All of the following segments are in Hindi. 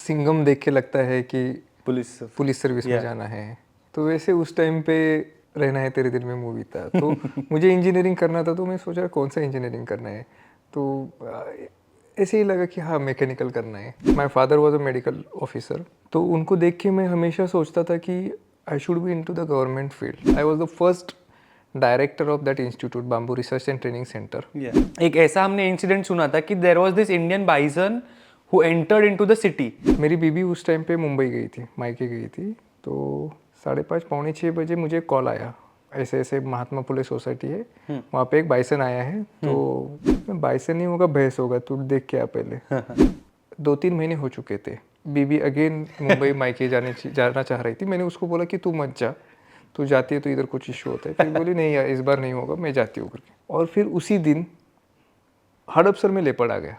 सिंघम देख के लगता है कि पुलिस सर्विस में जाना है, तो वैसे उस टाइम पे रहना है तेरे दिल में मूवी था। तो मुझे इंजीनियरिंग करना था, तो मैं सोचा कौन सा इंजीनियरिंग करना है, तो ऐसे ही लगा कि हाँ मैकेनिकल करना है। My father was a medical officer, तो उनको देख के मैं हमेशा सोचता था कि I should be into the government field. I was the first director of that institute, bamboo research and training centre. एक ऐसा हमने इंसिडेंट सुना था कि there was this Indian bison who entered into the city. मेरी बीबी उस टाइम पे मुंबई गई थी, मायके गई थी, तो 5:30 पौने 6 बजे मुझे कॉल आया, ऐसे ऐसे महात्मा फुले सोसाइटी है, वहाँ पे एक बाइसन आया है, तो बाइसन नहीं होगा भैंस होगा, तू देख के आ पहले। 2-3 महीने हो चुके थे, बीबी अगेन मुंबई मायके जाना चाह रही थी। मैंने उसको बोला कि तू मत जा, तू जाती है तो इधर कुछ इशू होता है। फिर बोली नहीं यार इस बार नहीं होगा, मैं जाती हूँ करके। और फिर उसी दिन हड़पसर में लेपर्ड आ गया।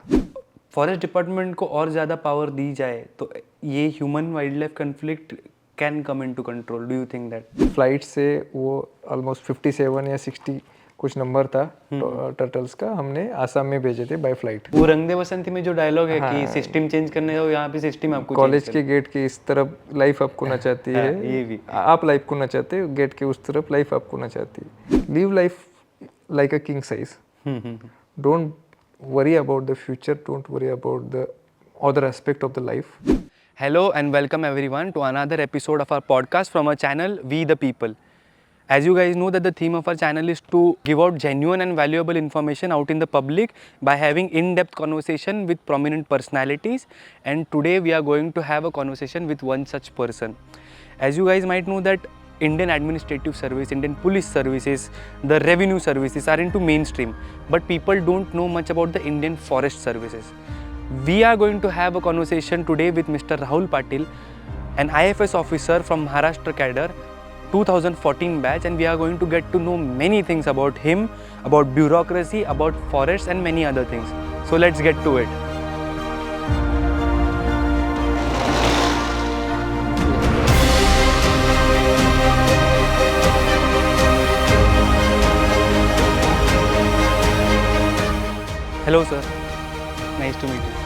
फॉरेस्ट डिपार्टमेंट को और ज़्यादा पावर दी जाए तो ये human wildlife conflict can come into control. Do you think that? Flight से वो ऑलमोस्ट 57 या 60 कुछ नंबर था टर्टल्स का, हमने आसाम में भेजे थे बाय फ्लाइट। वो रंग दे बसंती में जो डायलॉग है कि सिस्टम चेंज करने जाओ, यहाँ पे सिस्टम आपको कॉलेज के गेट के इस तरफ लाइफ आपको ना चाहती है, ये भी आप लाइफ को ना चाहते हो, गेट के उस तरफ लाइफ आपको ना चाहती है। Live life like a king size, don't worry about the future, don't worry about the other aspect of the life. Hello and welcome everyone to another episode of our podcast from our channel We the People. As you guys know that the theme of our channel is to give out genuine and valuable information out in the public by having in-depth conversation with prominent personalities, and today we are going to have a conversation with one such person. As you guys might know that Indian administrative service, Indian police services, the revenue services are into mainstream, but people don't know much about the Indian forest services. We are going to have a conversation today with Mr. Rahul Patil, an IFS officer from Maharashtra cadre, 2014 batch, and we are going to get to know many things about him, about bureaucracy, about forests and many other things. So let's get to it. Hello sir, nice to meet you.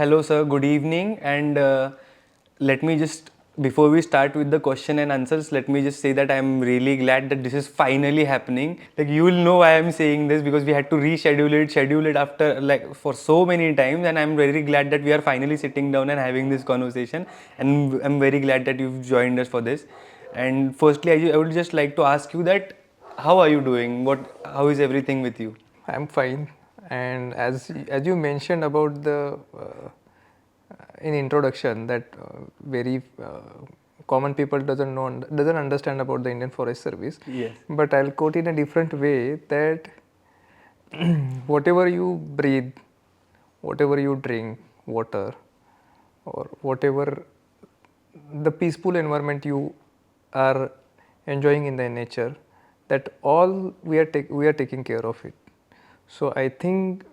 Hello sir, good evening, and let me just, before we start with the question and answers, let me just say that I am really glad that this is finally happening. Like, you will know why I am saying this, because we had to schedule it after like for so many times, and I am very glad that we are finally sitting down and having this conversation, and I am very glad that you've joined us for this. And firstly, I would just like to ask you that how are you doing? How is everything with you? I'm fine, and as you mentioned about the in introduction that very common people doesn't understand about the Indian Forest Service. Yes. But I'll quote in a different way that whatever you breathe, whatever you drink, water, or whatever the peaceful environment you are enjoying in the nature, that all we are taking care of it. So I think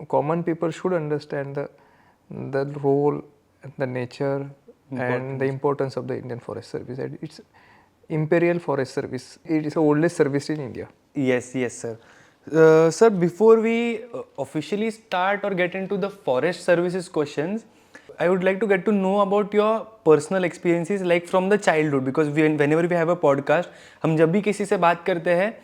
common people should understand the role, the nature, and the importance of the Indian Forest Service. And it's Imperial Forest Service. It is the oldest service in India. Yes, sir. Sir, before we officially start or get into the forest services questions, I would like to get to know about your personal experiences, like from the childhood, because whenever we have a podcast, हम जब भी किसी से बात करते हैं,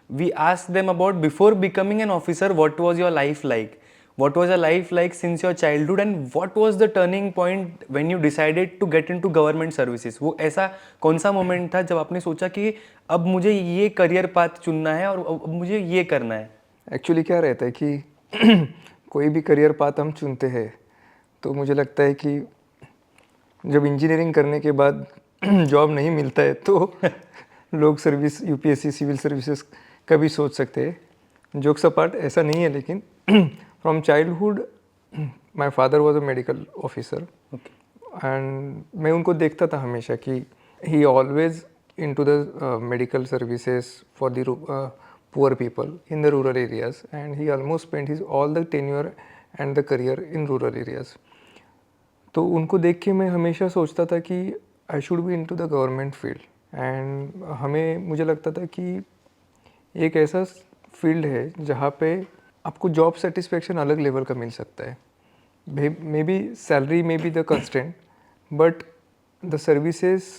we ask them about before becoming an officer, what was your life like? What was your life like since your childhood, and what was the turning point when you decided to get into government services? वो ऐसा कौन सा मोमेंट था जब आपने सोचा कि अब मुझे ये करियर पाथ चुनना है और अब मुझे ये करना है? एक्चुअली क्या रहता है कि कोई भी करियर पाथ हम चुनते हैं तो मुझे लगता है कि जब इंजीनियरिंग करने के बाद जॉब नहीं मिलता है तो लोग सर्विस यूपीएससी सिविल सर्विसेज का भी सोच सकते हैं। जोक्स अपार्ट, ऐसा नहीं है, लेकिन from childhood my father was a medical officer and मैं उनको देखता था हमेशा कि ही always into the medical services for the poor people in the rural areas, and he almost spent his all the tenure and the career in rural areas. तो उनको देख के मैं हमेशा सोचता था कि I should be into the government field, and मुझे लगता था कि एक ऐसा फील्ड है जहाँ पे आपको जॉब सेटिस्फेक्शन अलग लेवल का मिल सकता है। Maybe salary maybe the constant, but the services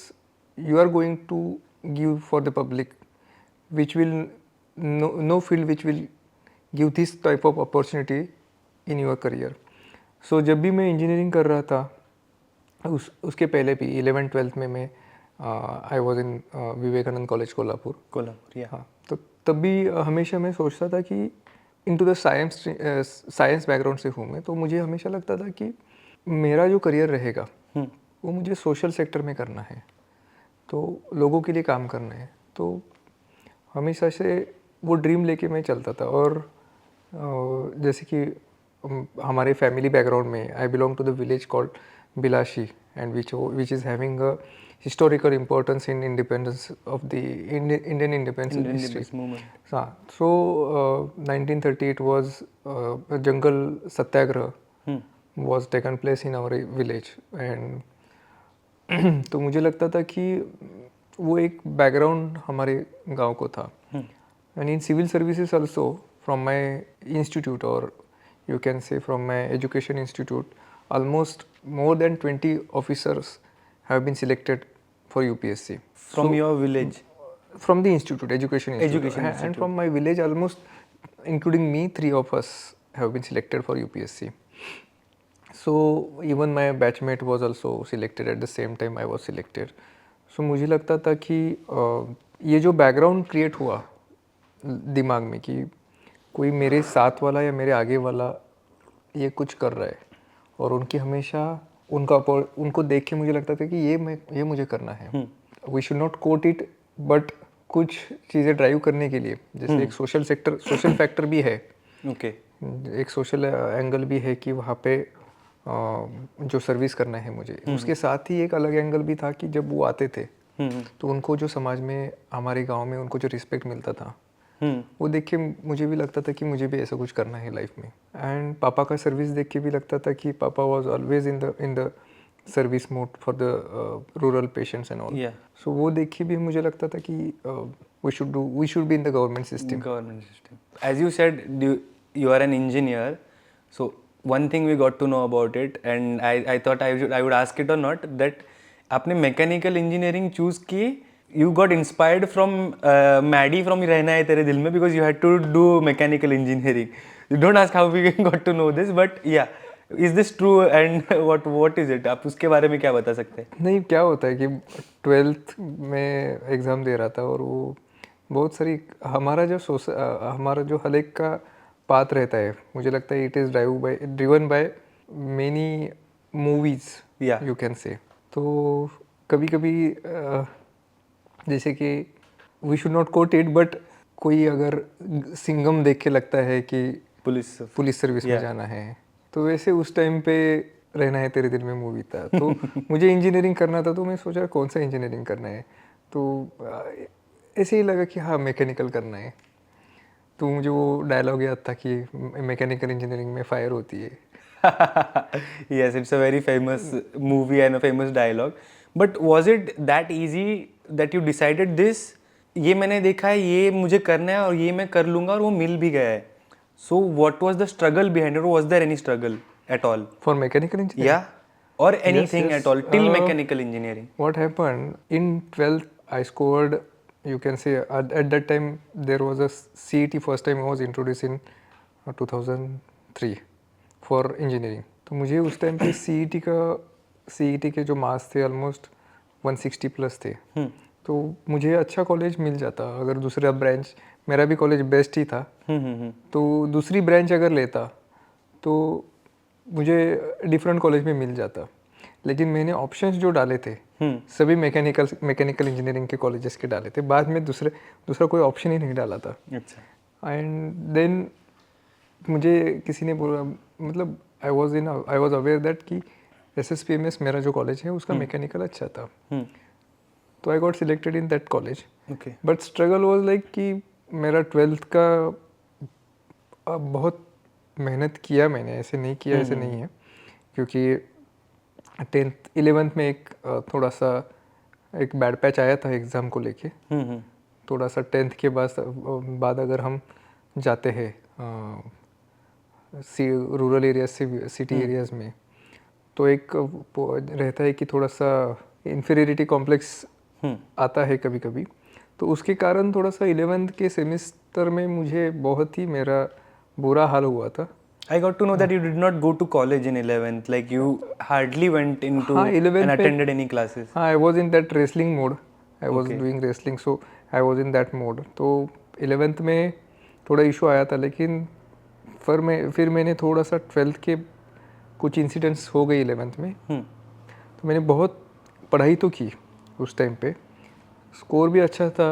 you are going to give for the public, which will no field which will give this type of opportunity in your career. So जब भी मैं इंजीनियरिंग कर रहा था, उसके पहले भी 11th-12th में मैं I was in Vivekananda college Kolhapur हाँ, तो तब भी हमेशा मैं सोचता था कि इनटू द साइंस बैकग्राउंड से हूँ मैं, तो मुझे हमेशा लगता था कि मेरा जो करियर रहेगा वो मुझे सोशल सेक्टर में करना है, तो लोगों के लिए काम करना है। तो हमेशा से वो ड्रीम लेके मैं चलता था। और जैसे कि हमारे फैमिली बैकग्राउंड में I belong to the village called Bilashi, and which is having a historical importance in independence of the Indian independence history. हाँ, so 1938 was Jungle Satyagraha was taken place in our village, and तो मुझे लगता था कि वो एक बैकग्राउंड हमारे गांव को था। And in civil services also from my institute, और you can say from my education institute, almost more than 20 officers have been selected for UPSC from your village, from the institute, education institute. And from my village, almost including me, 3 of us have been selected for UPSC. So even my batchmate was also selected at the same time I was selected. So मुझे लगता था कि ये जो बैकग्राउंड क्रिएट हुआ दिमाग में कि कोई मेरे साथ वाला या मेरे आगे वाला ये कुछ कर रहा है, और उनकी हमेशा उनको देख के मुझे लगता था कि ये मुझे करना है। We should not quote it, but कुछ चीज़ें ड्राइव करने के लिए, जैसे एक सोशल फैक्टर भी है, एक सोशल एंगल भी है कि वहाँ पे जो सर्विस करना है मुझे। उसके साथ ही एक अलग एंगल भी था कि जब वो आते थे तो उनको जो समाज में, हमारे गांव में उनको जो रिस्पेक्ट मिलता था, वो देख के मुझे भी लगता था कि मुझे भी ऐसा कुछ करना है लाइफ में। एंड पापा का सर्विस देख के भी लगता था कि पापा was always in the service mode for the rural patients and all. So वो देख के भी मुझे लगता था कि we should be in the government system. As you said, you are an engineer, so one thing we got to know about it, and I thought I would ask it or not, that आपने मैकेनिकल इंजीनियरिंग चूज की, you got inspired from Maddie from रहना है तेरे दिल में, because you had to do mechanical engineering. You don't ask how we got to know this, but yeah, is this true and what is it? आप उसके बारे में क्या बता सकते हैं? नहीं, क्या होता है कि 12th में एग्ज़ाम दे रहा था, और वो बहुत सारी हमारा जो हर एक का पाथ रहता है, मुझे लगता है it is driven by many movies, you can say. तो कभी कभी जैसे कि we should not quote it, but कोई अगर सिंघम देख के लगता है कि पुलिस सर्विस में जाना है, तो वैसे उस टाइम पे रहना है तेरे दिल में मूवी था। तो मुझे इंजीनियरिंग करना था, तो मैं सोचा कौन सा इंजीनियरिंग करना है, तो ऐसे ही लगा कि हाँ मैकेनिकल करना है। तो मुझे वो डायलॉग याद था कि मैकेनिकल इंजीनियरिंग में फायर होती है। Yes, it's a very famous movie and a famous dialogue. But was it that easy that you decided this? ये मैंने देखा है, ये मुझे करना है और ये मैं कर लूँगा, और वो मिल भी गया है. So what was the struggle behind it? Or was there any struggle at all? For mechanical engineering? Yeah. Or anything Yes. at all till mechanical engineering? What happened, in 12th I scored, you can say at that time there was a CET, first time was introduced in 2003 for engineering. तो मुझे उस टाइम पे CET के जो मार्क्स थे ऑलमोस्ट 160 प्लस थे। तो मुझे अच्छा कॉलेज मिल जाता अगर दूसरा ब्रांच, मेरा भी कॉलेज बेस्ट ही था, तो दूसरी ब्रांच अगर लेता तो मुझे डिफरेंट कॉलेज में मिल जाता। लेकिन मैंने ऑप्शंस जो डाले थे सभी मैकेनिकल इंजीनियरिंग के कॉलेजेस के डाले थे, बाद में दूसरा कोई ऑप्शन ही नहीं डाला था। अच्छा। एंड देन मुझे किसी ने बोला, मतलब आई वॉज अवेयर दैट कि SSPMS मेरा जो कॉलेज है उसका मैकेनिकल अच्छा था, तो I got selected in that college. Okay. But struggle was like कि मेरा 12th का बहुत मेहनत किया मैंने, ऐसे नहीं किया ऐसे नहीं है, क्योंकि 11th में एक थोड़ा सा एक बैड पैच आया था एग्ज़ाम को लेके। थोड़ा सा 10th के बाद अगर हम जाते हैं रूरल एरिया से सिटी एरियाज़ में, तो एक रहता है कि थोड़ा सा इन्फीरियरिटी कॉम्प्लेक्स आता है कभी कभी, तो उसके कारण थोड़ा सा 11th के सेमेस्टर में मुझे बहुत ही मेरा बुरा हाल हुआ था। I got to know that you did not go to college in 11th, like you hardly went into हाँ, 11th and attended any classes. हाँ, I was in that wrestling mode. I was Okay. doing wrestling, so I was in that mode. तो 11th में थोड़ा इशू आया था, लेकिन फिर मैंने थोड़ा सा 12th के कुछ इंसिडेंट्स हो गए 11th में, तो मैंने बहुत पढ़ाई तो की उस टाइम पे, स्कोर भी अच्छा था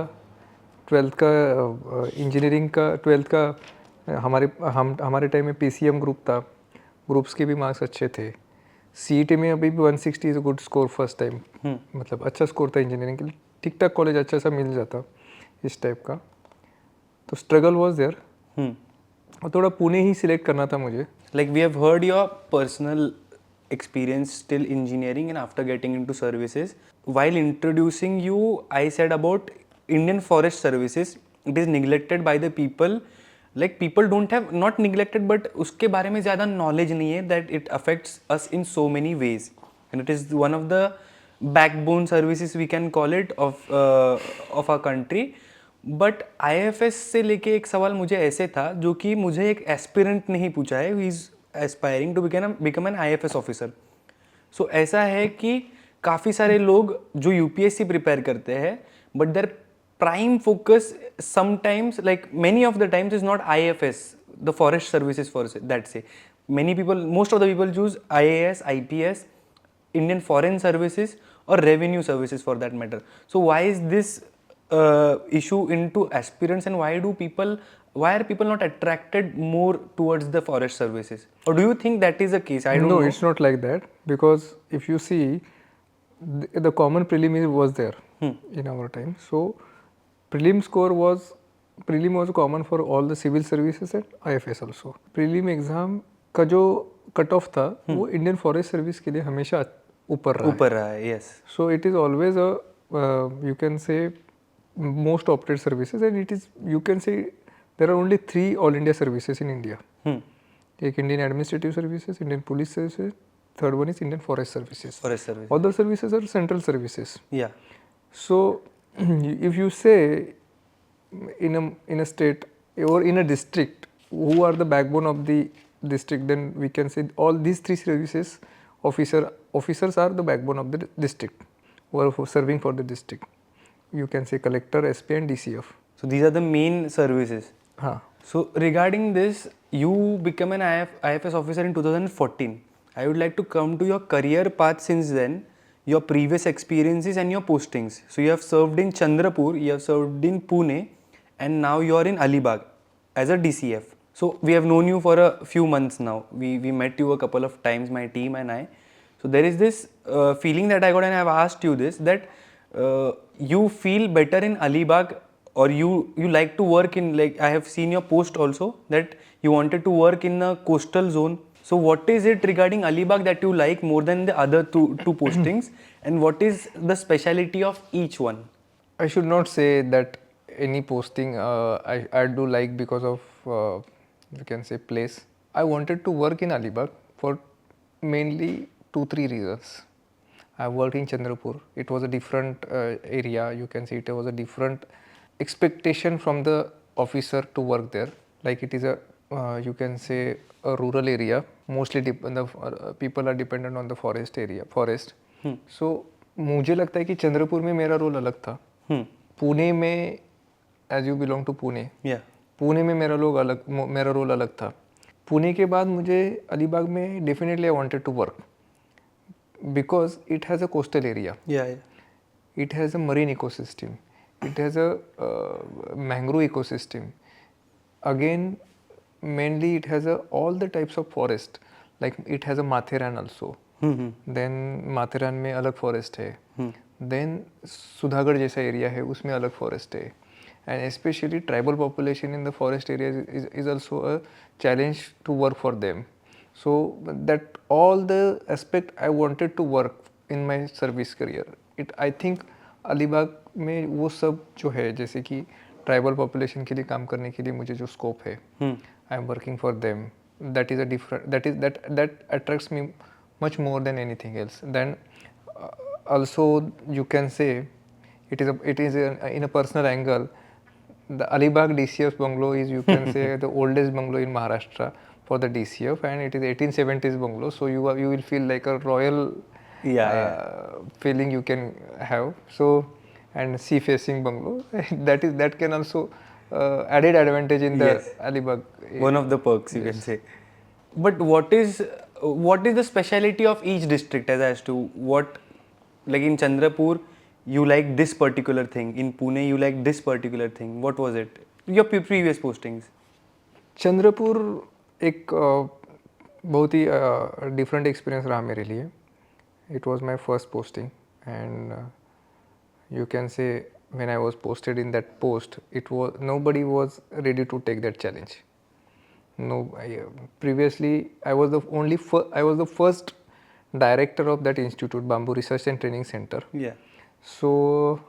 12th का, इंजीनियरिंग का 12th का हमारे टाइम में PCM ग्रुप था, ग्रुप्स के भी मार्क्स अच्छे थे। CET में अभी भी 160 is a good score first time, मतलब अच्छा स्कोर था इंजीनियरिंग के लिए, ठीक ठाक कॉलेज अच्छा सा मिल जाता इस टाइप का। तो स्ट्रगल वाज देयर, और थोड़ा पुणे ही सिलेक्ट करना था मुझे। Like we have heard your personal experience till engineering and after getting into services. While introducing you, I said about Indian Forest Services. It is neglected by the people. Like people don't have, not neglected, but उसके बारे में ज़्यादा knowledge नहीं है that it affects us in so many ways. And it is one of the backbone services we can call it of our country. But IFS से लेके एक सवाल मुझे ऐसे था जो कि मुझे एक एस्पिरेंट ने ही पूछा है, he is aspiring to become an IFS officer. So ऐसा है कि काफ़ी सारे लोग जो UPSC प्रिपेयर करते हैं, but their prime focus sometimes, like many of the times, is not IFS, the forest services for that say many people, most of the people choose IAS, IPS, Indian Foreign Services or Revenue Services for that matter. So why is this issue into aspirants, and why are people not attracted more towards the forest services, or do you think that is the case? I don't know. No, it's not like that, because if you see the common prelim was there in our time. So prelim was common for all the civil services and IFS also. Prelim exam का जो कट ऑफ था वो इंडियन फॉरेस्ट सर्विस के लिए हमेशा ऊपर रहा है। Yes. So it is always a you can say most opted services, and it is, you can say, there are only 3 all India services in India. एक Indian Administrative Services, Indian Police Services, third one is Indian Forest Services. Other services are central services. Yeah. So if you say in a state or in a district who are the backbone of the district, then we can say all these 3 services officers are the backbone of the district who are serving for the district. You can say collector, SP and DCF. So these are the main services. हाँ. So regarding this, you become an IFS officer in 2014. I would like to come to your career path since then, your previous experiences and your postings. So you have served in Chandrapur, you have served in Pune, and now you are in Alibag as a DCF. So we have known you for a few months now. We met you a couple of times, my team and I. So there is this feeling that I got, and I have asked you this, that you feel better in Alibag, or you like to work in, like I have seen your post also that you wanted to work in a coastal zone. So what is it regarding Alibag that you like more than the other two postings, and what is the speciality of each one? I should not say that any posting I do like because of you can say place. I wanted to work in Alibag for mainly 2-3 reasons. I worked in Chandrapur. It was a different area. You can say it was a different expectation from the officer to work there. Like it is a you can say a rural area. Mostly people are dependent on the forest area. So मुझे लगता है कि चंद्रपुर में मेरा रोल अलग था. पुणे में, as you belong to Pune. Yeah. Pune में मेरा रोल अलग था. पुणे के बाद मुझे अलीबाग में definitely I wanted to work. because it has a coastal area, Yeah. it has a marine ecosystem, it has a mangrove ecosystem. Again, mainly it has all the types of forest, like it has a Matheran also. Then Matheran में अलग फॉरेस्ट है. Then सुधागढ़ जैसा एरिया है उसमें अलग फॉरेस्ट है. And especially tribal population in the forest areas is also a challenge to work for them. So that all the aspect I wanted to work in my service career. I think Alibag में वो सब जो है, जैसे कि ट्राइबल पॉपुलेशन के लिए काम करने के लिए मुझे जो स्कोप है, I am working for them, that is a different, that attracts me much more than anything else. Then also you can say it is in a personal angle, the Alibag DCF bungalow is, you can say, the oldest bungalow in Maharashtra for the DCF, and it is 1870s bungalow, so you will feel like a royal feeling you can have. So, and sea facing bungalow that can also added advantage in the Alibag. One of the perks, you can say. But what is the speciality of each district as to what, like in Chandrapur you like this particular thing, in Pune you like this particular thing, what was it, your previous postings? Chandrapur एक बहुत ही डिफरेंट एक्सपीरियंस रहा मेरे लिए. It was my first posting, and you can say when I was posted in that post, nobody was ready to take that challenge. No, previously I was the first director of that institute, Bamboo Research and Training Center. So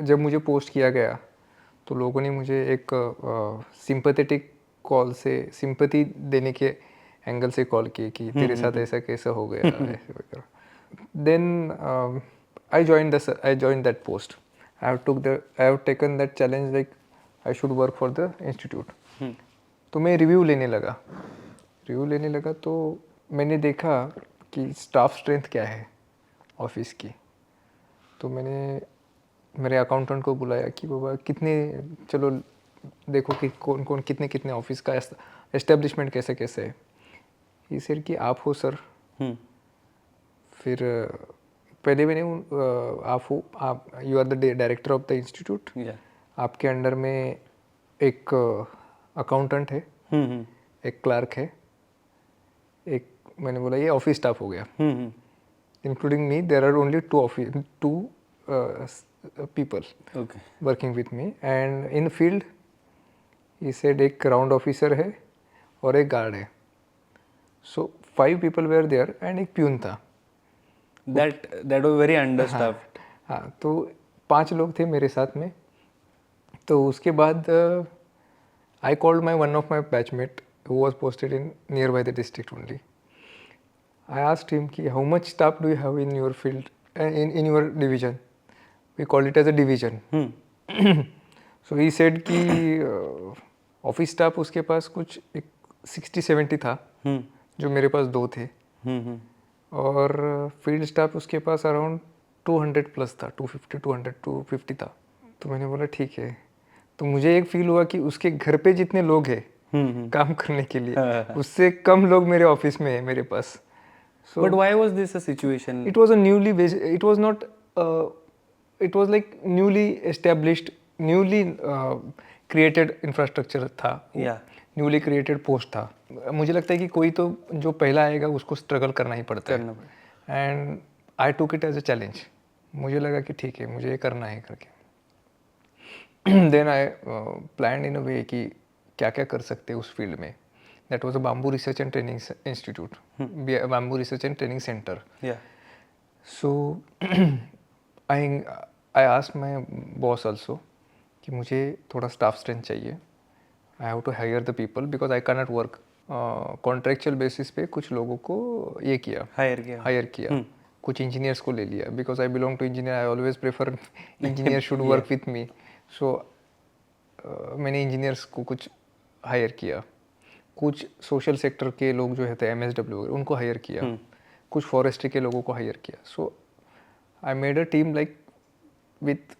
जब मुझे पोस्ट किया गया तो लोगों ने मुझे एक सिंपैथेटिक कॉल से, सिंपैथी देने के एंगल से कॉल किए कि तेरे साथ ऐसा कैसा हो गया ऐसे वगैरह. Then I joined that post. I have taken that challenge, like I should work for the institute. तो मैं रिव्यू लेने लगा तो मैंने देखा कि स्टाफ स्ट्रेंथ क्या है ऑफिस की. तो मैंने मेरे अकाउंटेंट को बुलाया कि बाबा कितने, चलो देखो कि कौन कौन कितने ऑफिस का एस्टेब्लिशमेंट कैसे है. ये सर कि आप हो सर. फिर पहले मैंने आप you are the director of the institute, आपके अंडर में एक अकाउंटेंट है, एक क्लर्क है, एक, मैंने बोला ये ऑफिस स्टाफ हो गया. Including me there are only two people working with me, and in field he said एक ग्राउंड ऑफिसर है और एक गार्ड है. So 5 people were there and एक प्यून था. That was very understaffed. हाँ, तो 5 लोग थे मेरे साथ में. तो उसके बाद I called one of my batchmate who was posted in nearby the district only. I asked him कि how much staff do you have in your field, in your division? We call it as a division. So he said कि ऑफिस स्टाफ उसके पास कुछ 60-70 था, जो मेरे पास 2 थे. और फील्ड स्टाफ उसके पास अराउंड 200 प्लस था, 250 था. तो मैंने बोला ठीक है. तो मुझे एक फील हुआ कि उसके घर पे जितने लोग हैं काम करने के लिए, उससे कम लोग मेरे ऑफिस में है मेरे पास. But why was this a situation? It was a it was like newly established, newly created infrastructure था. न्यूली क्रिएटेड पोस्ट था. मुझे लगता है कि कोई तो जो पहला आएगा उसको स्ट्रगल करना ही पड़ता है. And I took it as a challenge. मुझे लगा कि ठीक है, मुझे ये करना है करके. देन आई प्लान इन अ वे कि क्या क्या कर सकते हैं उस फील्ड में. That was a bamboo research and training institute, bamboo research and training centre. So I asked my boss also कि मुझे थोड़ा स्टाफ स्ट्रेंथ चाहिए. I have to hire the people because I cannot work. Contractual basis पे कुछ लोगों को ये किया, हायर किया. कुछ इंजीनियर्स को ले लिया because I belong to engineer. I always prefer engineer should work with me. So मैंने इंजीनियर्स को कुछ हायर किया. कुछ सोशल सेक्टर के लोग जो थे MSW उनको हायर किया. कुछ फॉरेस्ट्री के लोगों को हायर किया. So I made a team like with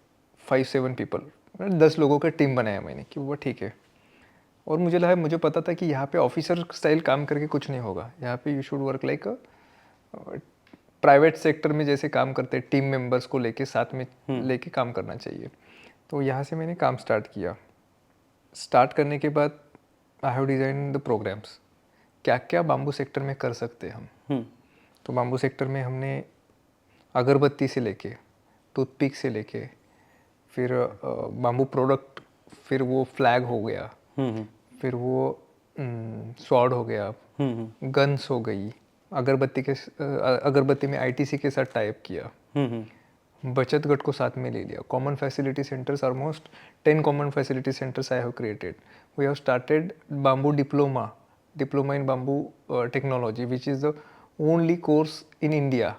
5-7 people. 10 लोगों का टीम बनाया मैंने कि वो ठीक है. और मुझे पता था कि यहाँ पे ऑफिसर स्टाइल काम करके कुछ नहीं होगा. यहाँ पे you should work like a private sector में जैसे काम करते हैं, टीम मेंबर्स को लेके साथ में लेके काम करना चाहिए। तो यहाँ से मैंने काम स्टार्ट किया। स्टार्ट करने के बाद I have design the programs, क्या क्या बाम्बू सेक्टर में कर सकते हैं हम। तो बाम्बू सेक्टर में हमने अगरबत्ती से लेके, टूथपिक से लेके, फिर बाम्बू प्रोडक्ट, फिर वो फ्लैग हो गया, फिर वो स्वॉर्ड हो गया, गन्स हो गई, अगरबत्ती में आईटीसी के साथ टाइप किया, बचत गट को साथ में ले लिया, common facility centres, almost 10 common facility centres I have created. We have started bamboo diploma in bamboo technology, which is the only course in India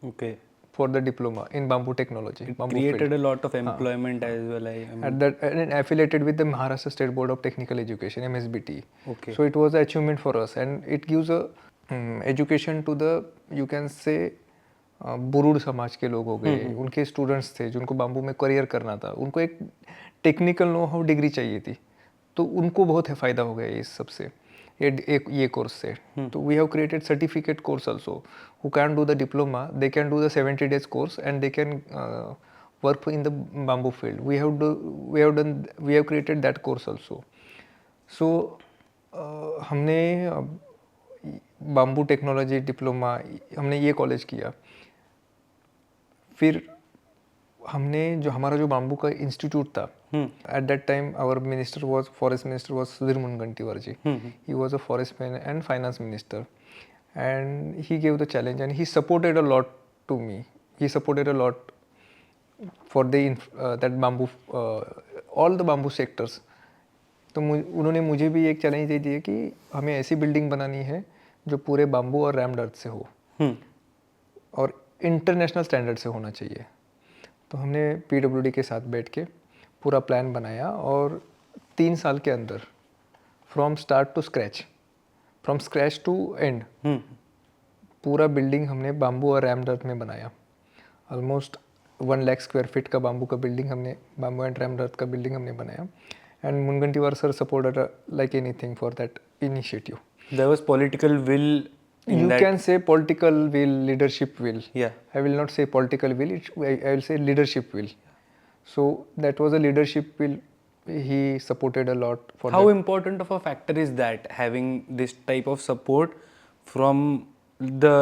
Okay. for the diploma in bamboo technology. It bamboo created field. a lot of employment as well. At that, and affiliated with the Maharashtra State Board of Technical Education, MSBT. Okay. So it was an achievement for us, and it gives a education to the, you can say, बुरुड़ समाज के लोग हो गए, उनके स्टूडेंट्स थे जिनको बाम्बू में करियर करना था, उनको एक टेक्निकल नो हाउ डिग्री चाहिए थी, तो उनको बहुत फ़ायदा हो गया इस सबसे, ये कोर्स से। तो we have created certificate course also, who can do the diploma, they can do the 70 days course and they can work in the bamboo field. We have created that course also. So हमने बाम्बू टेक्नोलॉजी डिप्लोमा, हमने ये कॉलेज किया। फिर हमने जो हमारा जो बाम्बू का इंस्टीट्यूट था, at that time our minister was, forest minister was Sudhir Mungantiwar ji. He was a forest man and finance minister, and he gave the challenge and he supported a lot to me, he supported a lot for the that bamboo, all the bamboo sectors. तो उन्होंने मुझे भी एक चैलेंज दे दिया कि हमें ऐसी बिल्डिंग बनानी है जो पूरे बाम्बू और रैम्ड अर्थ से हो, और इंटरनेशनल स्टैंडर्ड से होना चाहिए। तो हमने पीडब्ल्यूडी के साथ बैठ के पूरा प्लान बनाया, और 3 साल के अंदर from start to scratch, from scratch to end, पूरा बिल्डिंग हमने बाम्बू और रैम्ड अर्थ में बनाया। ऑलमोस्ट 1 लाख स्क्वायर फीट का बाम्बू का बिल्डिंग हमने, बाम्बू एंड रैम्ड अर्थ का बिल्डिंग हमने बनाया, and Mungantiwar sir supported like anything for that initiative. There was political will in You that. can say political will, leadership will. Yeah. I will not say political will, I will say leadership will. So that was a leadership will. He supported a lot for How that. important of a factor is that, having this type of support from the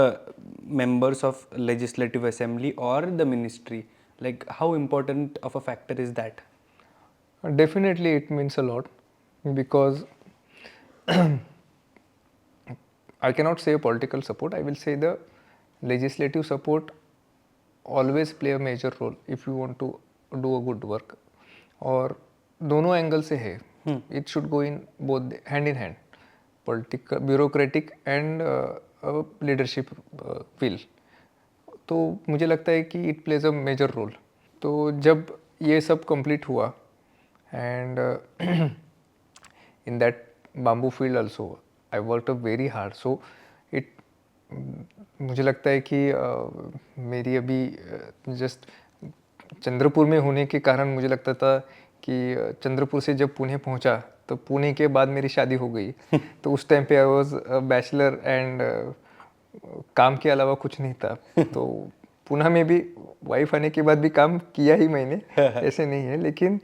members of legislative assembly or the ministry? Like, how important of a factor is that? Definitely it means a lot, because I cannot say political support, I will say the legislative support always play a major role if you want to do a good work, और दोनों एंगल से है, it should go in both hand in hand, political, bureaucratic and leadership will। तो मुझे लगता है कि it plays a major role। तो जब ये सब complete हुआ, and in that bamboo field also I worked up very hard, so it, मुझे लगता है कि मेरी अभी जस्ट चंद्रपुर में होने के कारण मुझे लगता था कि चंद्रपुर से जब पुणे पहुंचा तो पुणे के बाद मेरी शादी हो गई। तो उस टाइम पे आई वाज बैचलर एंड काम के अलावा कुछ नहीं था। तो पुणे में भी वाइफ आने के बाद भी काम किया ही मैंने, ऐसे नहीं है, लेकिन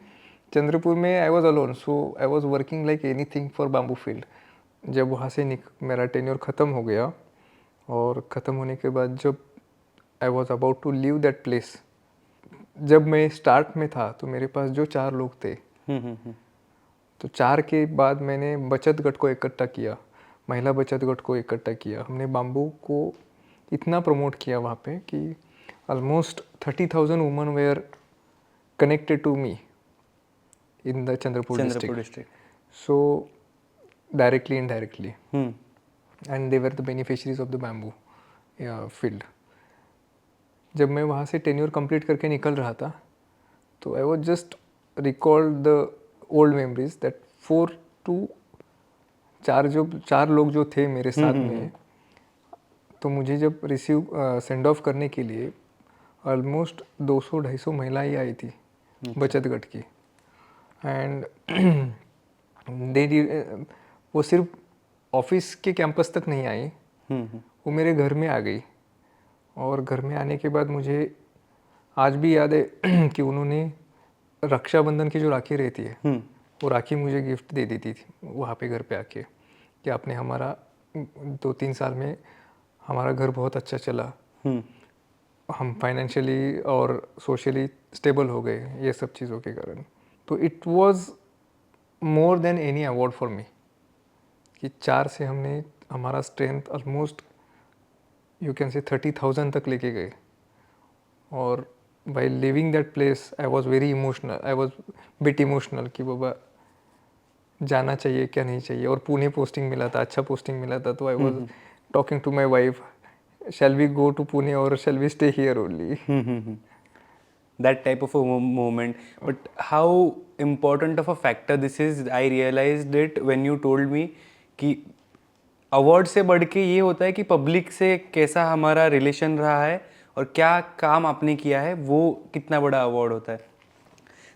चंद्रपुर में I was alone, so I was working like anything for bamboo field. जब वहाँ से मेरा टेन्योर ख़त्म हो गया, और ख़त्म होने के बाद जब I was about to leave that place, जब मैं स्टार्ट में था तो मेरे पास जो 4 लोग थे, तो 4 के बाद मैंने बचत गट को इकट्ठा किया, महिला बचत गट को इकट्ठा किया। हमने बाम्बू को इतना प्रमोट किया वहाँ पे कि almost 30,000 woman were connected to me in the Chandrapur district, so directly, indirectly, and they were the beneficiaries of the bamboo field. जब मैं वहाँ से टेन्योर कंप्लीट करके निकल रहा था, तो I was just recall the old memories that 4 लोग जो थे मेरे साथ में, तो मुझे जब रिसीव सेंड ऑफ करने के लिए ऑलमोस्ट 200-250 महिलाएं आई थी बचत गट की, एंड वो सिर्फ ऑफिस के कैंपस तक नहीं आई, वो मेरे घर में आ गई, और घर में आने के बाद मुझे आज भी याद है कि उन्होंने रक्षाबंधन की जो राखी रहती है वो राखी मुझे गिफ्ट दे दी थी वहाँ पे घर पे आके, कि आपने हमारा 2-3 साल में हमारा घर बहुत अच्छा चला, हम फाइनेंशियली और सोशली स्टेबल हो गए ये सब चीज़ों के कारण। तो it was more than any award for me कि 4 से हमने हमारा स्ट्रेंथ ऑलमोस्ट यू कैन से 30,000 तक लेके गए। और by living that place I was very emotional, I was bit emotional कि बाबा जाना चाहिए क्या नहीं चाहिए। और पुणे पोस्टिंग मिला था, अच्छा पोस्टिंग मिला था, तो I was talking to my wife, shall we go to Pune or shall we stay here only? That type of a moment. But how important of a factor this is, I realized it when you told me कि अवार्ड से बढ़ के ये होता है कि पब्लिक से कैसा हमारा रिलेशन रहा है और क्या काम आपने किया है, वो कितना बड़ा अवार्ड होता है.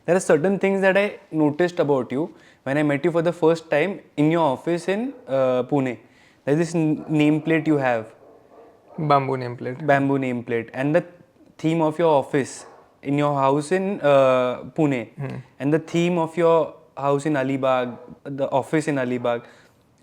There are certain things that I noticed about you when I met you for the first time in your office in Pune. There is this nameplate you have. Bamboo nameplate. Bamboo nameplate, and the theme of your office in your house in Pune, and the theme of your house in Alibag, the office in Alibag,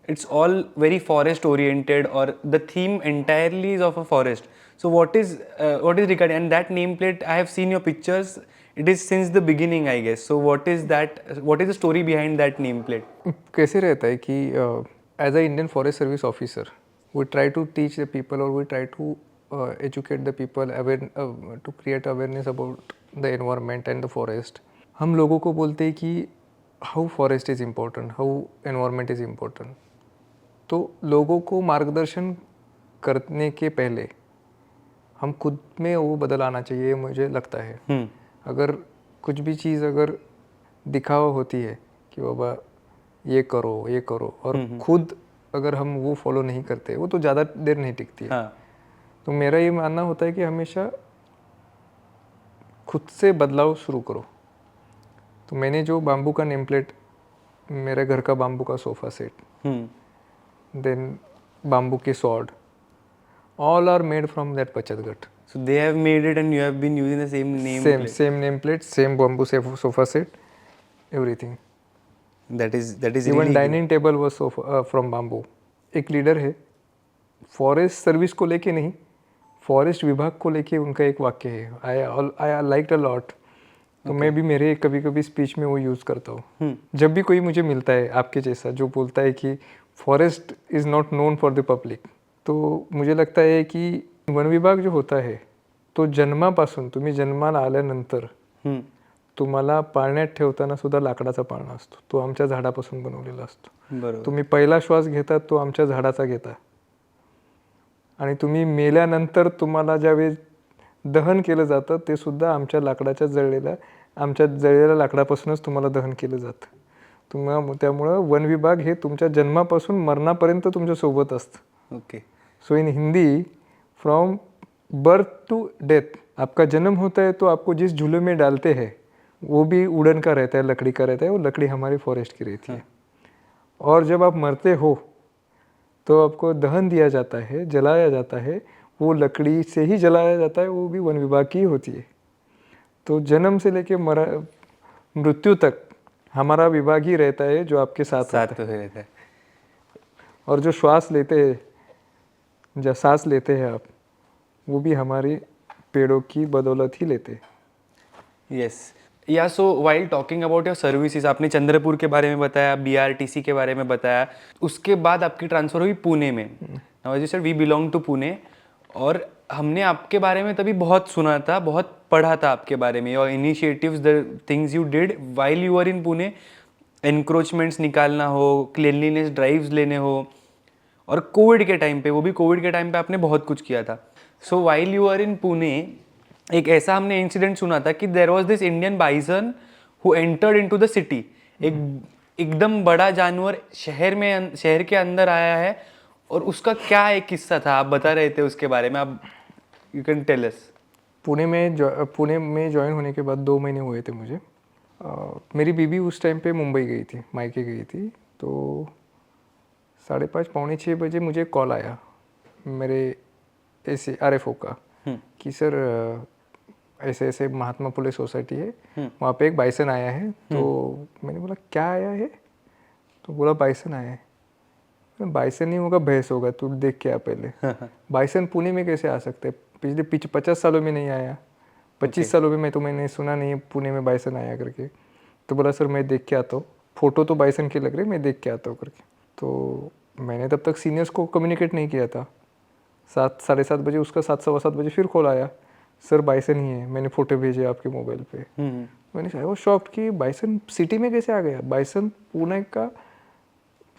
it's all very forest oriented, or the theme entirely is of a forest. So what is regarding, and that nameplate, I have seen your pictures, it is since the beginning, I guess. So what is the story behind that nameplate? कैसे रहता है कि as a Indian forest service officer we try to teach the people, or we try to educate the people, to create awareness about the environment and the forest. हम लोगों को बोलते हैं कि how forest is important, how environment is important. तो लोगों को मार्गदर्शन करने के पहले हम खुद में वो बदल आना चाहिए, मुझे लगता है. अगर कुछ भी चीज़ अगर दिखावा होती है कि बाबा ये करो और खुद अगर हम वो फॉलो नहीं करते, वो तो ज़्यादा देर नहीं टिकती है. हाँ. तो मेरा ये मानना होता है कि हमेशा खुद से बदलाव शुरू करो. तो मैंने जो बाम्बू का नेमप्लेट, मेरे घर का बाम्बू का सोफ़ा सेट, देन बाम्बू के sword, all are made from that बचत गट. So they have made it and you have been using the same nameplate. Same nameplate, same bamboo sofa set, everything. That is Even really dining table वो फ्रॉम बाम्बू. एक लीडर है, फॉरेस्ट सर्विस को लेके नहीं, फॉरेस्ट विभाग को लेके उनका एक वाक्य है, आई लाइक्ड अ लॉट. तो मैं भी मेरे कभी कभी स्पीच में वो यूज़ करता हूँ. जब भी कोई मुझे मिलता है आपके जैसा जो बोलता है कि forest is not known for the public, तो मुझे लगता है कि वन विभाग जो होता आहे तो जन्मापासून, तुम्ही जन्माला आल्यानंतर तुम्हाला पाळण्यात ठेवताना सुद्धा लाकडाचा पाळणा असतो, तो आमच्या झाडापासून बनवलेला असतो. बरोबर. तुम्ही पहिला श्वास घेता तो आमच्या झाडाचा घेता, आणि तुम्ही मेल्यानंतर तुम्हाला ज्यावेळेस दहन केलं जातं ते सुद्धा आमच्या जळलेल्या लाकडापासूनच तुम्हाला दहन केलं जातं. त्यामुळं वन विभाग हे तुमच्या जन्मापासून मरणापर्यंत तुमच्या सोबत असतं. Okay. So in Hindi, from birth to death, आपका जन्म होता है तो आपको जिस झूले में डालते हैं वो भी वुडन का रहता है, लकड़ी का रहता है, वो लकड़ी हमारी फॉरेस्ट की रहती है. और जब आप मरते हो तो आपको दहन दिया जाता है, जलाया जाता है, वो लकड़ी से ही जलाया जाता है, वो भी वन विभाग की होती है. तो जन्म से लेके मृत्यु तक हमारा विभाग ही रहता है जो आपके साथ रहता है. और जो सांस लेते हैं आप, वो भी हमारी पेड़ों की बदौलत ही लेते हैं. यस. या so while talking about your services, आपने चंद्रपुर के बारे में बताया, BRTC के बारे में बताया, उसके बाद आपकी ट्रांसफ़र हुई पुणे में. Now as you said we belong to Pune, और हमने आपके बारे में तभी बहुत सुना था, बहुत पढ़ा था आपके बारे में, your initiatives, the things you did while you are in Pune. Encroachments निकालना हो, क्लीनलीनेस ड्राइव्स लेने हो, और कोविड के टाइम पे, वो भी कोविड के टाइम पे आपने बहुत कुछ किया था. So while you are in Pune, एक ऐसा हमने इंसिडेंट सुना था कि there was this Indian bison who entered into the city. एकदम बड़ा जानवर शहर के अंदर आया है, और उसका क्या एक किस्सा था, आप बता रहे थे उसके बारे में, आप you can tell us. Pune में ज्वाइन होने के बाद 2 महीने हुए थे मुझे. मेरी बीबी उस टाइम पे मुंबई गई थी, मायके गई थी. तो 5:30 पौने 6 बजे मुझे कॉल आया मेरे RFO का कि सर ऐसे ऐसे महात्मा फुले सोसाइटी है, वहाँ पे एक बाइसन आया है। तो मैंने बोला क्या आया है? तो बोला बाइसन आया है। बाइसन नहीं होगा, भैंस होगा, तू देख के आ पहले। बाइसन पुणे में कैसे आ सकते हैं? पिछले 50 सालों में नहीं आया, 25 सालों में तो मैंने सुना नहीं पुणे में बाइसन आया करके। तो बोला सर मैं देख के आता हूँ, फोटो तो बाइसन की लग रही, मैं देख के आता हूँ करके। तो मैंने तब तक सीनियर्स को कम्युनिकेट नहीं किया था। 7-7:30 बजे उसका 7-7:15 बजे फिर कॉल आया, सर बाइसन ही है, मैंने फ़ोटो भेजे आपके मोबाइल पे। मैंने आई वाज शॉक्ड कि बाइसन सिटी में कैसे आ गया। बाइसन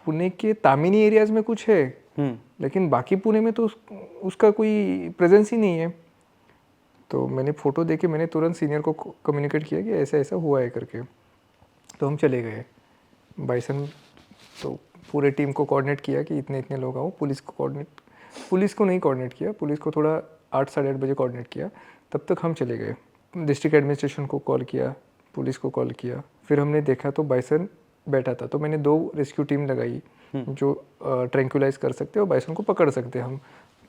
पुणे के तामिनी एरियाज में कुछ है, लेकिन बाकी पुणे में तो उसका कोई प्रेजेंस ही नहीं है। तो मैंने फ़ोटो देके मैंने तुरंत सीनियर को कम्युनिकेट किया कि ऐसा ऐसा हुआ है करके। तो हम चले गए बाइसन। तो पूरे टीम को कोऑर्डिनेट किया कि इतने इतने लोग आओ। पुलिस को नहीं कोऑर्डिनेट किया, पुलिस को थोड़ा 8-8:30 बजे कोऑर्डिनेट किया। तब तक हम चले गए, डिस्ट्रिक्ट एडमिनिस्ट्रेशन को कॉल किया, पुलिस को कॉल किया। फिर हमने देखा तो बाइसन बैठा था। तो मैंने 2 रेस्क्यू टीम लगाई जो ट्रैंक्विलाइज कर सकते और बाइसन को पकड़ सकते। हम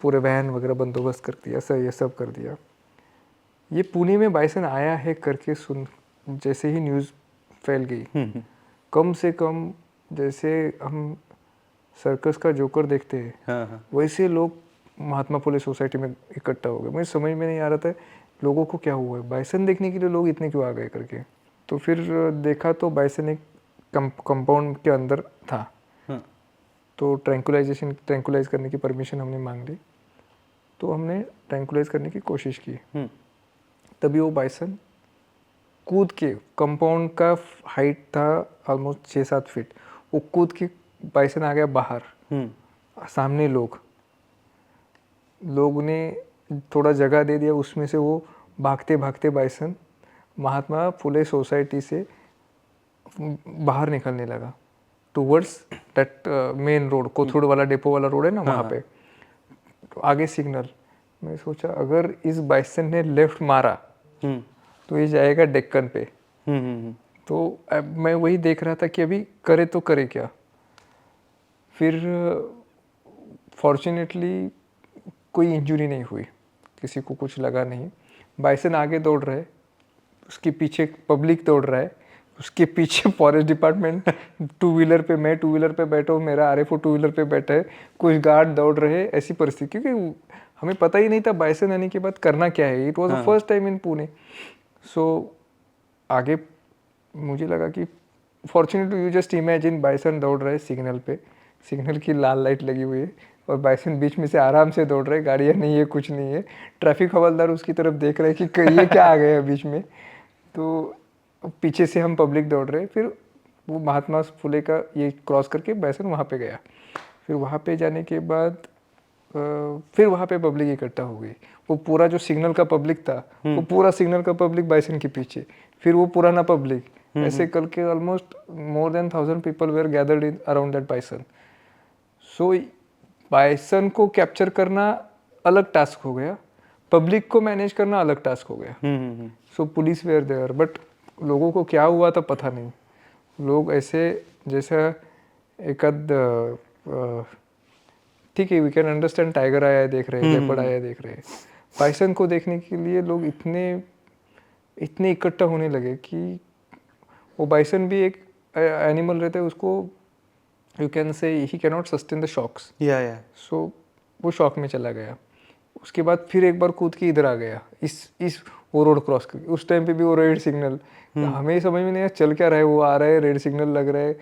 पूरे वैन वगैरह बंदोबस्त कर दिया, सर ये सब कर दिया। ये पुणे में बाइसन आया है करके सुन जैसे ही न्यूज़ फैल गई, कम से कम जैसे हम सर्कस का जोकर देखते हैं, वैसे लोग महात्मा फुले सोसाइटी में इकट्ठा हो गए। मुझे समझ में नहीं आ रहा था लोगों को क्या हुआ है, बाइसन देखने के लिए लोग इतने क्यों आ गए करके। तो फिर देखा तो बाइसन एक कंपाउंड के अंदर था। तो ट्रैंक्विलाइज करने की परमिशन हमने मांग ली। तो हमने ट्रैंक्विलाइज करने की कोशिश की। तभी वो बाइसन कूद के, कंपाउंड का हाइट था ऑलमोस्ट 6-7 फीट, वो कूद के बाइसन आ गया बाहर। सामने लोग ने थोड़ा जगह दे दिया, उसमें से वो भागते भागते बाइसन महात्मा फुले सोसाइटी से बाहर निकलने लगा towards that main road, Kothrud वाला डेपो वाला रोड है ना, वहाँ पे। तो आगे सिग्नल, मैं सोचा अगर इस बाइसन ने लेफ्ट मारा तो ये जाएगा डेक्कन पे। तो मैं वही देख रहा था कि अभी करे तो करे क्या। फिर फॉर्चुनेटली कोई इंजरी नहीं हुई, किसी को कुछ लगा नहीं। बाइसन आगे दौड़ रहे, उसके पीछे पब्लिक दौड़ रहा है, उसके पीछे फॉरेस्ट डिपार्टमेंट टू व्हीलर पे, मैं टू व्हीलर पे बैठा हूँ, मेरा RFO टू व्हीलर पे बैठा है, कुछ गार्ड दौड़ रहे। ऐसी परिस्थिति, क्योंकि हमें पता ही नहीं था बाइसन आने के बाद करना क्या है। It was the first time in Pune. So आगे मुझे लगा कि fortunately you just imagine bison दौड़ रहे सिग्नल पे, सिग्नल की लाल लाइट लगी हुई है और बाइसन बीच में से आराम से दौड़ रहे, गाड़ियाँ नहीं है, कुछ नहीं है। ट्रैफिक हवलदार उसकी तरफ देख रहे हैं कि ये क्या आ गया बीच में। तो पीछे से हम पब्लिक दौड़ रहे। फिर वो महात्मा फुले का ये क्रॉस करके बाइसन वहाँ पे गया। फिर वहाँ पे जाने के बाद फिर वहाँ पे पब्लिक इकट्ठा हो गई। वो पूरा जो सिग्नल का पब्लिक था, वो पूरा सिग्नल का पब्लिक बाइसन के पीछे, फिर वो पुराना पब्लिक, ऐसे करके almost more than 1000 people were gathered in around that bison. So bison को कैप्चर करना अलग टास्क हो गया, पब्लिक को मैनेज करना अलग टास्क हो गया। सो पुलिस वेयर देयर, बट लोगों को क्या हुआ था पता नहीं। लोग ऐसे जैसा एक ठीक है, वी कैन अंडरस्टैंड, टाइगर आया है देख रहे हैं, लेपर्ड आया है देख रहे हैं, बाइसन को देखने के लिए लोग इतने इकट्ठा होने लगे कि वो बाइसन भी एक एनिमल रहता है, उसको you can say he can not sustain the shocks. So वो शॉक में चला गया। उसके बाद फिर एक बार कूद के इधर आ गया, इस वो रोड क्रॉस करके। उस टाइम पे भी वो रेड सिग्नल, हमें समझ में नहीं आया चल क्या रहा है। वो आ रहा है, रेड सिग्नल लग रहा है,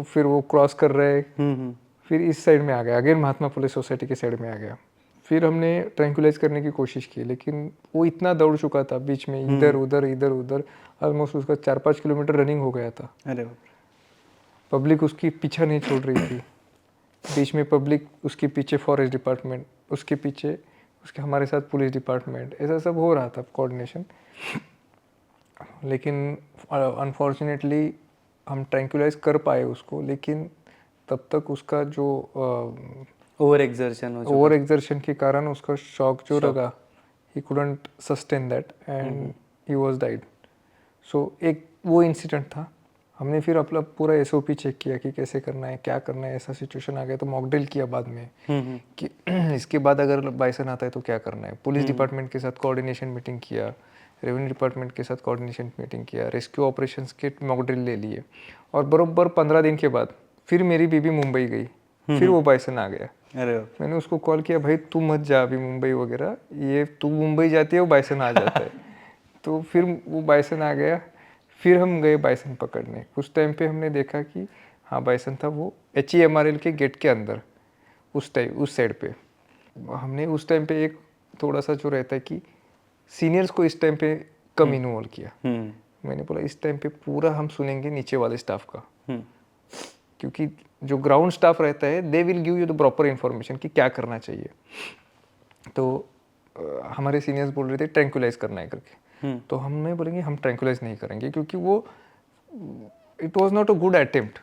फिर वो क्रॉस कर रहा है, फिर इस साइड में आ गया, अगेन महात्मा फुले सोसाइटी के साइड में आ गया। फिर हमने ट्रैंक्विलाइज करने की कोशिश की, लेकिन वो इतना दौड़ चुका था बीच में, इधर उधर, ऑलमोस्ट उसका 4-5 किलोमीटर रनिंग हो गया था। अरे पब्लिक उसकी पीछा नहीं छोड़ रही थी। बीच में पब्लिक, उसके पीछे फॉरेस्ट डिपार्टमेंट, उसके पीछे उसके हमारे साथ पुलिस डिपार्टमेंट, ऐसा सब हो रहा था कोऑर्डिनेशन। लेकिन अनफॉर्चुनेटली हम ट्रैंक्विलाइज कर पाए उसको, लेकिन तब तक उसका जो ओवर एक्सर्शन के कारण उसका शॉक जो लगा, he couldn't sustain that and he was died. So एक वो इंसिडेंट था। हमने फिर अपना पूरा SOP चेक किया कि कैसे करना है, क्या करना है। ऐसा सिचुएशन आ गया तो मॉक ड्रिल किया बाद में कि इसके बाद अगर बाइसन आता है तो क्या करना है। पुलिस डिपार्टमेंट के साथ कोऑर्डिनेशन मीटिंग किया, रेवेन्यू डिपार्टमेंट के साथ कोऑर्डिनेशन मीटिंग किया, रेस्क्यू ऑपरेशंस के मॉक ड्रिल ले लिए। और बरोबर 15 दिन के बाद फिर मेरी बीबी मुंबई गई, फिर वो बाइसन आ गया। अरे मैंने उसको कॉल किया, भाई तू मत जा अभी मुंबई वगैरह, ये तू मुंबई जाती है वो बाइसन आ जाता है। तो फिर वो बाइसन आ गया, फिर हम गए बाइसन पकड़ने। उस टाइम पे हमने देखा कि हाँ बाइसन था, वो HEMRL के गेट के अंदर उस साइड पे। हमने उस टाइम पे एक थोड़ा सा जो रहता है कि सीनियर्स को इस टाइम पे कम इन्वॉल्व किया। मैंने बोला इस टाइम पे पूरा हम सुनेंगे नीचे वाले स्टाफ का, क्योंकि जो ग्राउंड स्टाफ रहता है they will give you the proper information कि क्या करना चाहिए। तो हमारे सीनियर्स बोल रहे थे ट्रैंकुलाइज करना है करके, तो हमने बोलेंगे हम ट्रैंकुलाइज नहीं करेंगे, क्योंकि वो it was not a good attempt.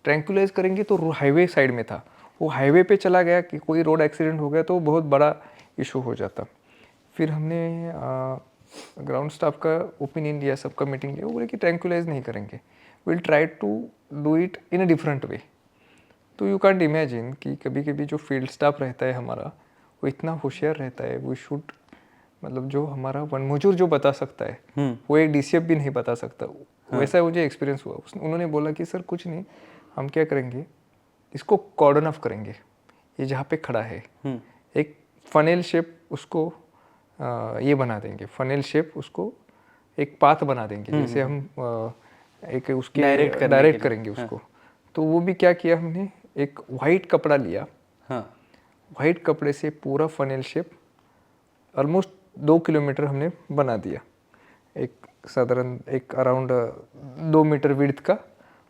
Tranquillise करेंगे तो हाईवे साइड में था, वो हाईवे पे चला गया कि कोई रोड एक्सीडेंट हो गया तो बहुत बड़ा इशू हो जाता। फिर हमने ग्राउंड स्टाफ का ओपिनियन लिया, सबका मीटिंग लिया, वो बोले कि ट्रैंकुलाइज नहीं करेंगे, will try to do it in a different way. तो यू कैंट इमेजिन कि कभी कभी जो फील्ड स्टाफ रहता है हमारा वो इतना होशियार रहता है, वो शुड मतलब जो हमारा वन मजूर जो बता सकता है वो एक DCF भी नहीं बता सकता। वैसा मुझे एक्सपीरियंस हुआ। उन्होंने बोला कि सर कुछ नहीं, हम क्या करेंगे, इसको कॉर्डन ऑफ करेंगे, ये जहाँ पे खड़ा है एक फनेल शेप उसको ये बना देंगे, फनेल शेप उसको एक पाथ बना देंगे, जैसे हम एक उसके डायरेक्ट करेंगे उसको। तो वो भी क्या किया हमने, एक वाइट कपड़ा लिया, वाइट कपड़े से पूरा फनेल शेप ऑलमोस्ट 2 किलोमीटर हमने बना दिया। एक साधारण एक अराउंड 2 मीटर विड्थ का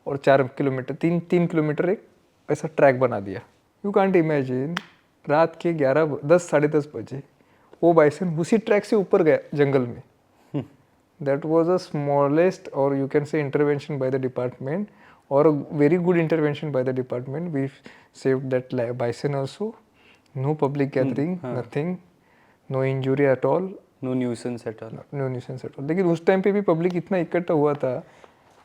और 4 किलोमीटर 3 किलोमीटर एक ऐसा ट्रैक बना दिया। यू कांट इमेजिन, रात के 10 साढ़े 10 बजे वो बाइसन उसी ट्रैक से ऊपर गया जंगल में। दैट वाज अ स्मॉलेस्ट और यू कैन से intervention by the department, or a very good intervention by the department. We saved that bison also. No public gathering, nothing, no injury at all, no nuisance at all. no nuisance at all. लेकिन उस टाइम पे भी पब्लिक इतना इकट्ठा हुआ था।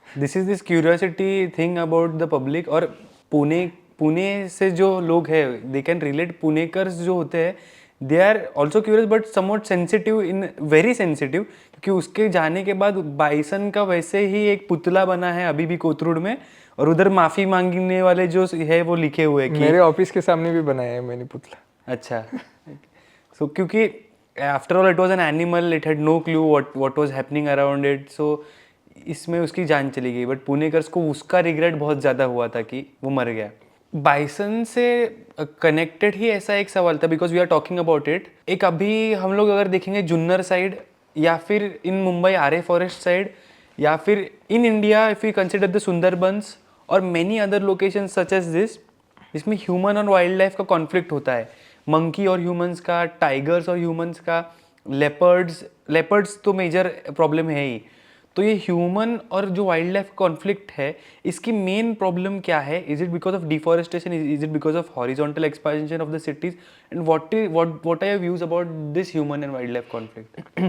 This curiosity thing about the public। और पुणे से जो लोग हैं they can relate। पुणेकर्स जो होते हैं they are also curious but somewhat sensitive, in very sensitive, क्योंकि उसके जाने के बाद बाइसन का वैसे ही एक पुतला बना है अभी भी कोथरूड में, और उधर माफी मांगने वाले जो है वो लिखे हुए कि मेरे ऑफिस के सामने भी बनाया है मैंने पुतला। अच्छा सो क्योंकि after all it was an animal, it had no clue what was happening around it, so इसमें उसकी जान चली गई। बट पुणेकर्स को उसका रिग्रेट बहुत ज़्यादा हुआ था कि वो मर गया। बाइसन से कनेक्टेड ही ऐसा एक सवाल था, because we are talking about it. एक अभी हम लोग अगर देखेंगे जुन्नर साइड, या फिर in Mumbai Aarey forest side, या फिर in India if you consider the Sundarbans और many other location such as this, इसमें ह्यूमन और वाइल्ड लाइफ का कॉन्फ्लिक्ट होता है। मंकी और ह्यूमंस का, टाइगर्स और ह्यूमंस का, लेपर्ड्स तो मेजर प्रॉब्लम है ही। तो ये ह्यूमन और जो वाइल्ड लाइफ कॉन्फ्लिक्ट है, इसकी मेन प्रॉब्लम क्या है? Is it because of deforestation, is it because of horizontal expansion of the cities, and what are your views about this human and wildlife conflict?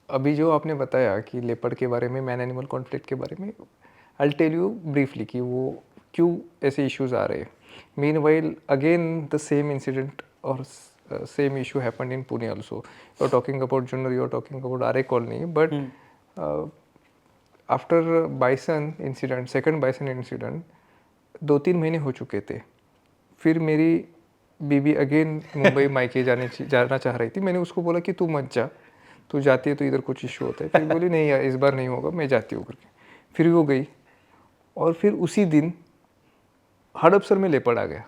अभी जो आपने बताया कि लेपर्ड के बारे में, मैन एनिमल कॉन्फ्लिक्ट के बारे में, I will tell you briefly कि वो क्यों ऐसे इश्यूज आ रहे हैं। Meanwhile again the same incident और same issue happened in Pune also. You're talking about Junnur, you're talking about RA colony, but after bison incident, second bison incident, 2-3 महीने हो चुके थे। फिर मेरी बीबी अगेन मुंबई मायके जाना चाह रही थी। मैंने उसको बोला कि तू मत जा, तू जाती है तो इधर कुछ इशू होता है। फिर बोली नहीं यार इस बार नहीं होगा, मैं जाती हूँ करके। फिर वो गई और फिर उसी दिन हड़पसर में लेपर्ड आ गया,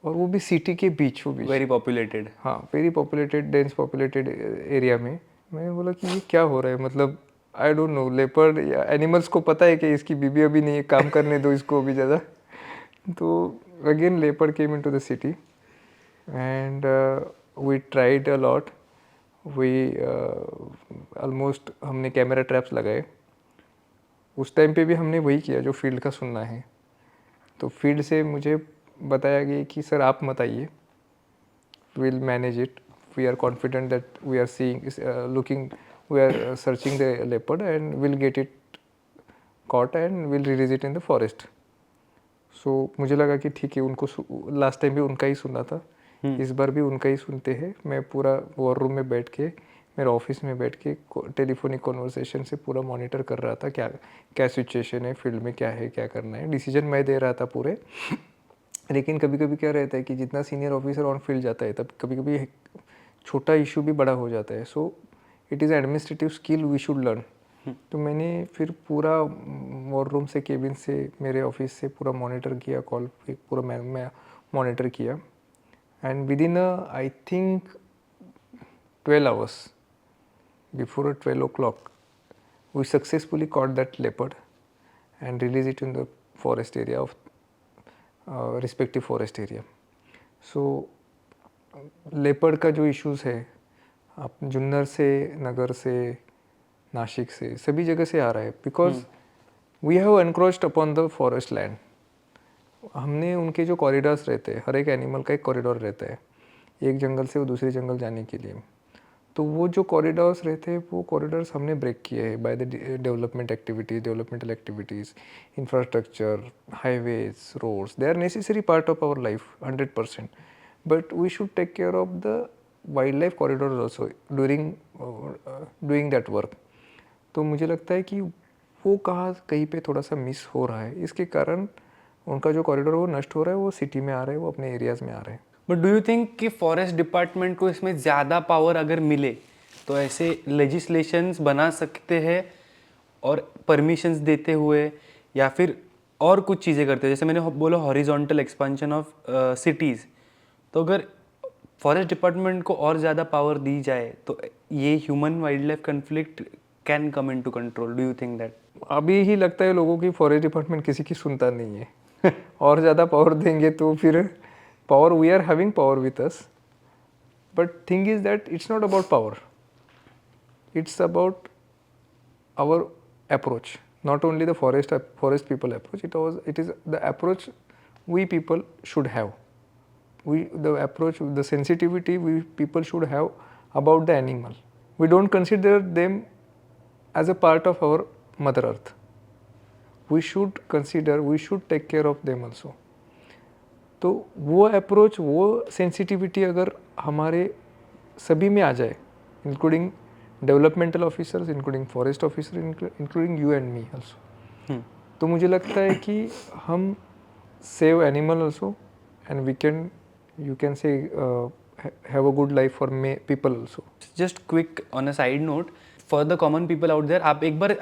और वो भी सिटी के बीचों बीच, वेरी पॉपुलेटेड। हाँ very populated, dense populated area में। मैंने बोला कि ये क्या हो रहा है, मतलब आई डोंट नो, लेपर्ड या एनिमल्स को पता है कि इसकी बीबी अभी नहीं है, काम करने दो इसको अभी ज़्यादा। तो again leopard came into the city and we tried a lot, we almost हमने कैमरा ट्रैप्स लगाए। उस टाइम पे भी हमने वही किया जो फील्ड का सुनना है। तो फील्ड से मुझे बताया गया कि सर आप मत आइए, will manage it, we are confident that we are seeing looking, we are searching the leopard and will get it caught and will release it in the forest. So मुझे लगा कि ठीक है, उनको लास्ट टाइम भी उनका ही सुना था, इस बार भी उनका ही सुनते हैं. मैं पूरा वॉर रूम में बैठ के, मेरे ऑफिस में बैठ के टेलीफोनिक कॉन्वर्सेशन से पूरा मॉनिटर कर रहा था क्या क्या सिचुएशन है, फील्ड में क्या है, क्या करना है. डिसीजन मैं दे रहा था पूरे. लेकिन कभी कभी क्या रहता है कि जितना सीनियर ऑफिसर ऑन फील्ड जाता है, तब कभी कभी छोटा इशू भी बड़ा हो जाता है. So it is administrative skill we should learn. तो मैंने फिर पूरा वॉर रूम से, केबिन से, मेरे ऑफिस से पूरा मॉनिटर किया, कॉल पे पूरा मैं मॉनिटर किया. And with in I think 12 hours, before 12 o'clock, we successfully caught that leopard and released it in the forest area of respective forest area. So leopard का जो इश्यूज़ है, आप जुन्नर से, नगर से, नासिक से, सभी जगह से आ रहा है. Because we have encroached upon the forest land. हमने उनके जो कॉरिडोर्स रहते हैं, हर एक एनिमल का एक कॉरिडोर रहता है, एक जंगल से वो दूसरे जंगल जाने के लिए. तो वो जो कॉरिडोर्स रहते हैं, वो कॉरिडोर्स हमने ब्रेक किए हैं by the developmental activities, infrastructure, highways, roads. They are necessary part of our life 100%. But we should take care of the wildlife corridor also during doing that work. तो मुझे लगता है कि वो कहीं पे थोड़ा सा मिस हो रहा है. इसके कारण उनका जो कॉरिडोर वो नष्ट हो रहा है, वो सिटी में आ रहा है, वो अपने एरियाज़ में आ रहे हैं. बट डू यू थिंक कि फॉरेस्ट डिपार्टमेंट को इसमें ज़्यादा पावर अगर मिले तो ऐसे लेजिस्लेशंस बना सकते हैं और परमिशंस देते हुए, या फिर और कुछ चीज़ें करते हैं? जैसे मैंने बोला हॉरिजॉन्टल एक्सपेंशन ऑफ सिटीज़. तो अगर फॉरेस्ट डिपार्टमेंट को और ज़्यादा पावर दी जाए तो ये human wildlife conflict can come into control. Do you think that? अभी ही लगता है लोगों की फॉरेस्ट डिपार्टमेंट किसी की सुनता नहीं है. और ज़्यादा पावर देंगे तो फिर power, we are having power with us, but thing is that it's not about power, it's about our approach. Not only the forest people approach, it is the approach we people should have. The sensitivity we people should have about the animal. We don't consider them as a part of our mother earth. We should take care of them also. तो वो अप्रोच, वो सेंसिटिविटी अगर हमारे सभी में आ जाए, including developmental officers, including forest officer, including you and me also, तो मुझे लगता है कि हम save animal also and you can say have a good life for people also. Just quick on a side note for the common people out there, आप एक बार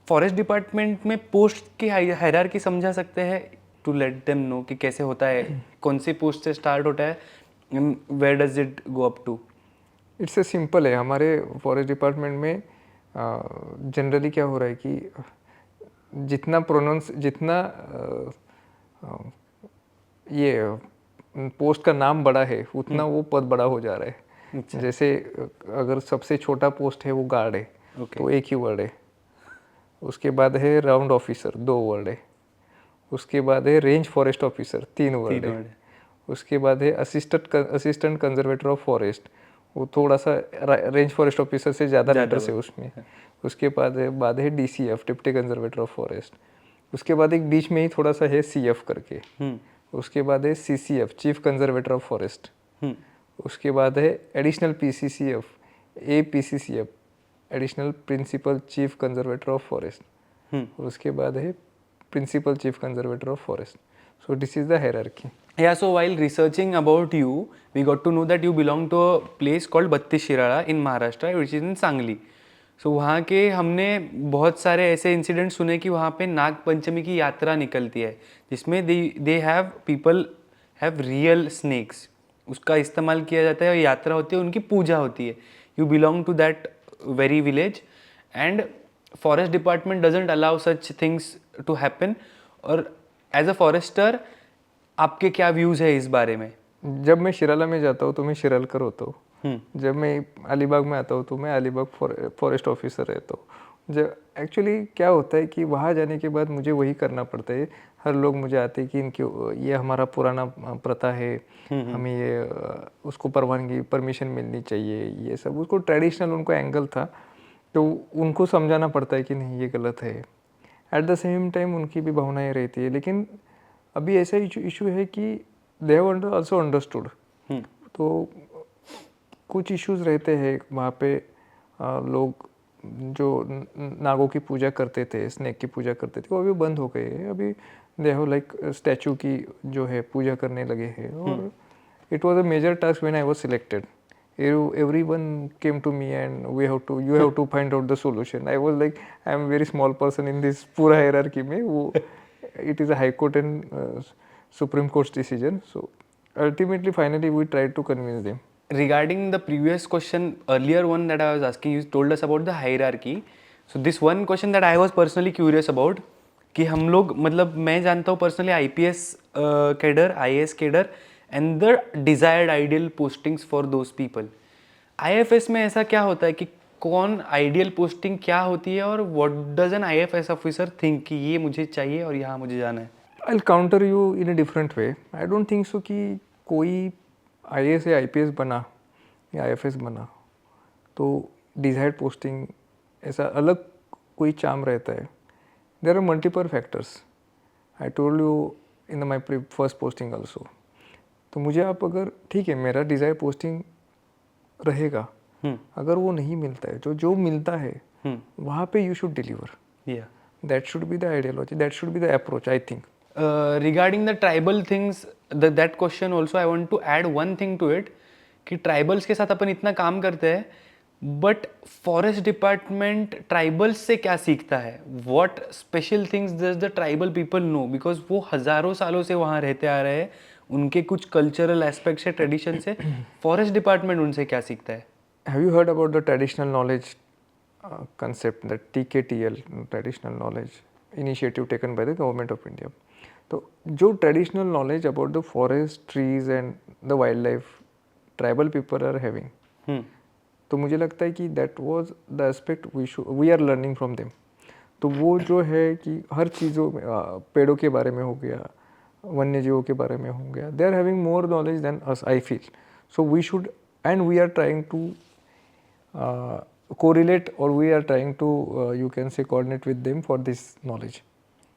फॉरेस्ट डिपार्टमेंट में पोस्ट की हायरार्की समझा सकते हैं टू लेट देम नो कि कैसे होता है, कौन सी पोस्ट से स्टार्ट होता है, where does it go up to? It's a simple है. हमारे फॉरेस्ट डिपार्टमेंट में जनरली क्या हो रहा है कि जितना ये पोस्ट का नाम बड़ा है, उतना वो पद बड़ा हो जा रहा है. अच्छा. जैसे अगर सबसे छोटा पोस्ट है वो गार्ड है, तो एक ही वर्ड है. उसके बाद है राउंड ऑफिसर, 2 वर्ड है. उसके बाद है रेंज फॉरेस्ट ऑफिसर, 3 वर्ड है. उसके बाद है असिस्टेंट कंजर्वेटर ऑफ फॉरेस्ट, वो थोड़ा सा रेंज फॉरेस्ट ऑफिसर से ज़्यादा लेटर्स है उसमें. उसके बाद है DCF, deputy conservator of forest. उसके बाद एक बीच में ही थोड़ा सा है CF करके. उसके बाद है CCF, chief conservator of forest. उसके बाद है additional PCCF, APCCF, additional principal chief conservator of forest. उसके बाद है principal chief conservator of forest. So this is the hierarchy. Yeah, so while researching about you, we got to know that you belong to a place called Battis Shirala in Maharashtra, which is in Sangli. So वहाँ के हमने बहुत सारे ऐसे इंसिडेंट्स सुने कि वहाँ पे नाग पंचमी की यात्रा निकलती है, जिसमें they have people have real snakes, उसका इस्तेमाल किया जाता है, यात्रा होती है, उनकी पूजा होती है. You belong to that very village and forest department doesn't allow such things to happen. और एज अ फॉरेस्टर आपके क्या व्यूज़ है इस बारे में? जब मैं शिराला में जाता हूँ तो मैं शिरालकर होता हूँ. जब मैं अलीबाग में आता हूँ तो मैं अलीबाग फॉरेस्ट ऑफिसर रहता हूँ. जब एक्चुअली क्या होता है कि वहाँ जाने के बाद मुझे वही करना पड़ता है. हर लोग मुझे आते हैं कि इनके ये हमारा पुराना प्रथा है, हमें ये उसको परमिशन मिलनी चाहिए, ये सब उसको ट्रेडिशनल उनको एंगल था, तो उनको समझाना पड़ता है कि नहीं ये गलत है. एट द सेम टाइम उनकी भी भावनाएं रहती है, लेकिन अभी ऐसा इशू है कि दे हैव ऑल्सो अंडरस्टूड। तो कुछ इश्यूज रहते हैं वहाँ पे। लोग जो नागों की पूजा करते थे, स्नेक की पूजा करते थे, वो अभी बंद हो गए हैं। अभी दे हैव लाइक स्टैचू की जो है पूजा करने लगे हैं। और it was a major task when I was selected. Everyone came to me and you have to find out the solution. I was like, I am a very small person in this पूरा hierarchy में। वो it is a high court and Supreme Court's decision. So ultimately, finally, we tried to convince them. Regarding the previous question, earlier one that I was asking, you told us about the hierarchy. So this one question that I was personally curious about, कि हम लोग मतलब मैं जानता हूँ personally IPS cadre, IAS cadre and the desired ideal postings for those people. IFS में ऐसा क्या होता है कि कौन आइडियल पोस्टिंग क्या होती है और what does N IFS officer think कि ये मुझे चाहिए और यहाँ मुझे जाना है? I'll counter you in a different way. I don't think so कि कोई IAS या IPS बना या IFS बना तो डिजायर्ड पोस्टिंग ऐसा अलग कोई चार्म रहता है। There are multiple factors. I told you in my first posting also. तो मुझे आप अगर ठीक है मेरा डिजायर पोस्टिंग रहेगा, अगर वो नहीं मिलता है जो मिलता है वहाँ पे you should deliver. That should be the ideology, that should be the approach I think. Regarding the tribal things, that question also I want to add one thing to it कि ट्राइबल्स के साथ अपन इतना काम करते हैं बट फॉरेस्ट डिपार्टमेंट ट्राइबल्स से क्या सीखता है? What special things does the tribal people know? Because वो हज़ारों सालों से वहाँ रहते आ रहे हैं, उनके कुछ कल्चरल एस्पेक्ट से, ट्रेडिशन से, फॉरेस्ट डिपार्टमेंट उनसे क्या सीखता है? Have you heard about the traditional knowledge concept, that TKTL, traditional knowledge initiative taken by the government of India? तो जो traditional knowledge about the forest, trees and the wildlife tribal people are having, तो मुझे लगता है कि that was the aspect we are learning from them. तो वो जो है कि हर चीज़ों में पेड़ों के बारे में हो गया, वन्य जीवों के बारे में हो गया, they are having more knowledge than us I feel. So we should and we are trying to correlate or we are trying to you can say coordinate with them for this knowledge.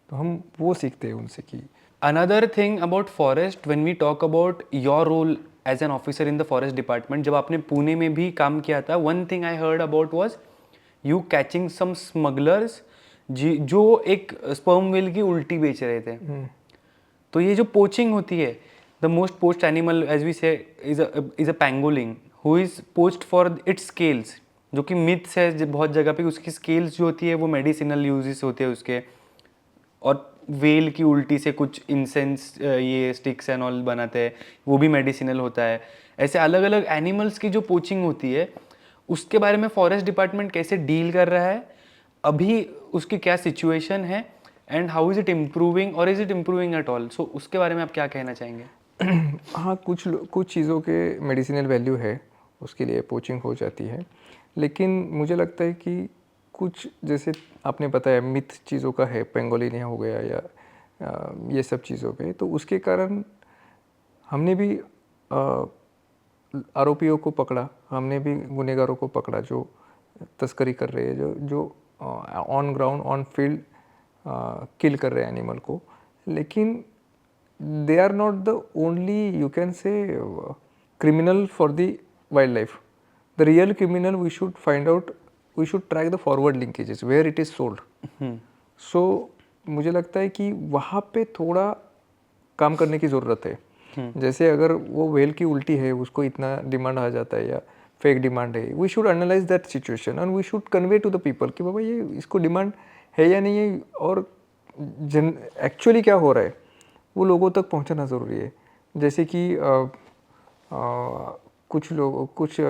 तो हम वो सीखते हैं उनसे कि Another thing about forest, when we talk about your role as an officer in the forest department, जब आपने पुणे में भी काम किया था, one thing I heard about was you catching some smugglers जो एक sperm whale की उल्टी बेच रहे थे। तो ये जो पोचिंग होती है, the most poached animal as we say is a pangolin who is poached for its scales, जो कि मिथ्स है बहुत जगह पे, उसकी स्केल्स जो होती है वो मेडिसिनल यूजेस होते हैं उसके, और वेल की उल्टी से कुछ इंसेंस ये स्टिक्स एंड ऑल बनाते हैं, वो भी मेडिसिनल होता है। ऐसे अलग अलग एनिमल्स की जो पोचिंग होती है उसके बारे में फॉरेस्ट डिपार्टमेंट कैसे डील कर रहा है अभी, उसकी क्या सिचुएशन है and how is it improving और is it improving at all? So उसके बारे में आप क्या कहना चाहेंगे? हाँ, कुछ चीज़ों के मेडिसिनल वैल्यू है, उसके लिए पोचिंग हो जाती है, लेकिन मुझे लगता है कि कुछ जैसे आपने बताया मिथ चीज़ों का है, पेंगोलिन हो गया या ये सब चीज़ों पे, तो उसके कारण हमने भी आरोपियों को पकड़ा, हमने भी गुनहगारों को पकड़ा जो तस्करी कर रहे हैं, जो on ground on field kill कर रहे हैं एनिमल को। लेकिन they are not the only you can say criminal for the wildlife. The real criminal we should find out, we should track the forward linkages where it is sold. So मुझे लगता है कि वहाँ पे थोड़ा काम करने की ज़रूरत है। जैसे अगर वो व्हेल की उल्टी है, उसको इतना डिमांड आ जाता है या फेक डिमांड है, we should analyze that situation and we should convey to the people कि बाबा ये इसको डिमांड है या नहीं है, और एक्चुअली क्या हो रहा है वो लोगों तक पहुँचाना ज़रूरी है। जैसे कि कुछ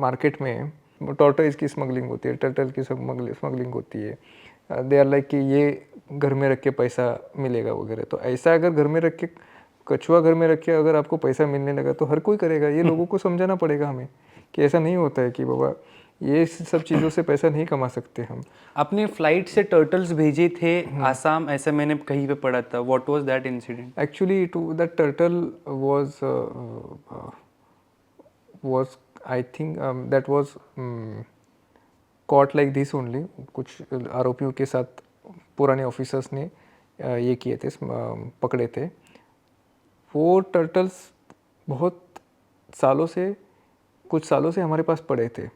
मार्केट में टॉर्टोइज की स्मगलिंग होती है, टर्टल की स्मगलिंग होती है। दे आर लाइक कि ये घर में रख के पैसा मिलेगा वगैरह। तो ऐसा अगर घर में रख के, कछुआ घर में रख के अगर आपको पैसा मिलने लगा तो हर कोई करेगा। ये लोगों को समझाना पड़ेगा हमें कि ऐसा नहीं होता है कि बाबा ये सब चीज़ों से पैसा नहीं कमा सकते हम। आपने फ्लाइट से टर्टल्स भेजे थे आसाम, ऐसा मैंने कहीं पे पढ़ा था। What was that incident? Actually that turtle was I think that was caught like this only। कुछ आरोपियों के साथ पुराने ऑफिसर्स ने ये किए थे, पकड़े थे। वो टर्टल्स बहुत कुछ सालों से हमारे पास पड़े थे।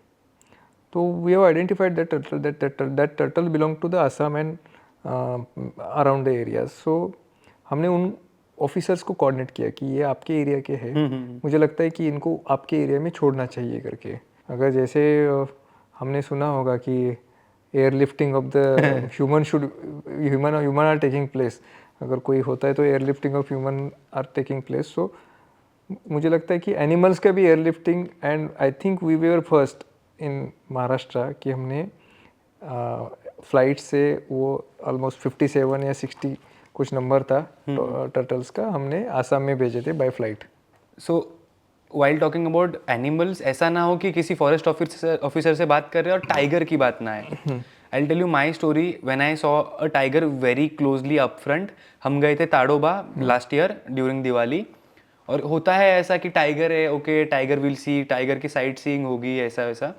तो we have identified that turtle belong to the Assam and around the area. So हमने उन ऑफिसर्स को कोऑर्डिनेट किया कि ये आपके एरिया के हैं, मुझे लगता है कि इनको आपके एरिया में छोड़ना चाहिए करके। अगर जैसे हमने सुना होगा कि airlifting of the human are taking place, अगर कोई होता है तो airlifting of human are taking place. So मुझे लगता है कि एनिमल्स का भी airlifting, and I think we were first in Maharashtra कि हमने फ्लाइट से वो ऑलमोस्ट 57 या 60 कुछ नंबर था टर्टल्स का, हमने आसाम में भेजे थे by flight. So while talking about animals, ऐसा ना हो कि किसी फॉरेस्ट ऑफिसर से बात कर रहे हैं और टाइगर की बात ना आए। I tell you my story. When I saw a tiger very closely up front, हम गए थे Tadoba last year during Diwali, और होता है ऐसा कि टाइगर है, okay tiger will see, tiger की साइट सीइंग होगी, ऐसा वैसा।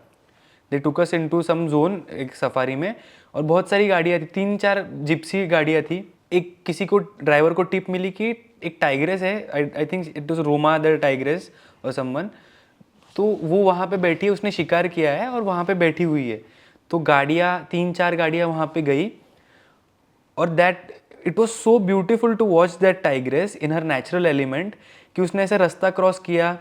They took us into some zone, एक सफारी में, और बहुत सारी गाड़ियाँ थी, 3-4 जिप्सी गाड़ियाँ थी। एक किसी को ड्राइवर को टिप मिली कि एक टाइग्रेस है, I think it was Roma the tigress और समवन, तो वो वहाँ पे बैठी है, उसने शिकार किया है और वहाँ पे बैठी हुई है। तो गाड़ियाँ 3-4 गाड़ियाँ वहाँ पे गई, और that it was so beautiful to watch that tigress in her natural element कि उसने ऐसे रास्ता क्रॉस किया।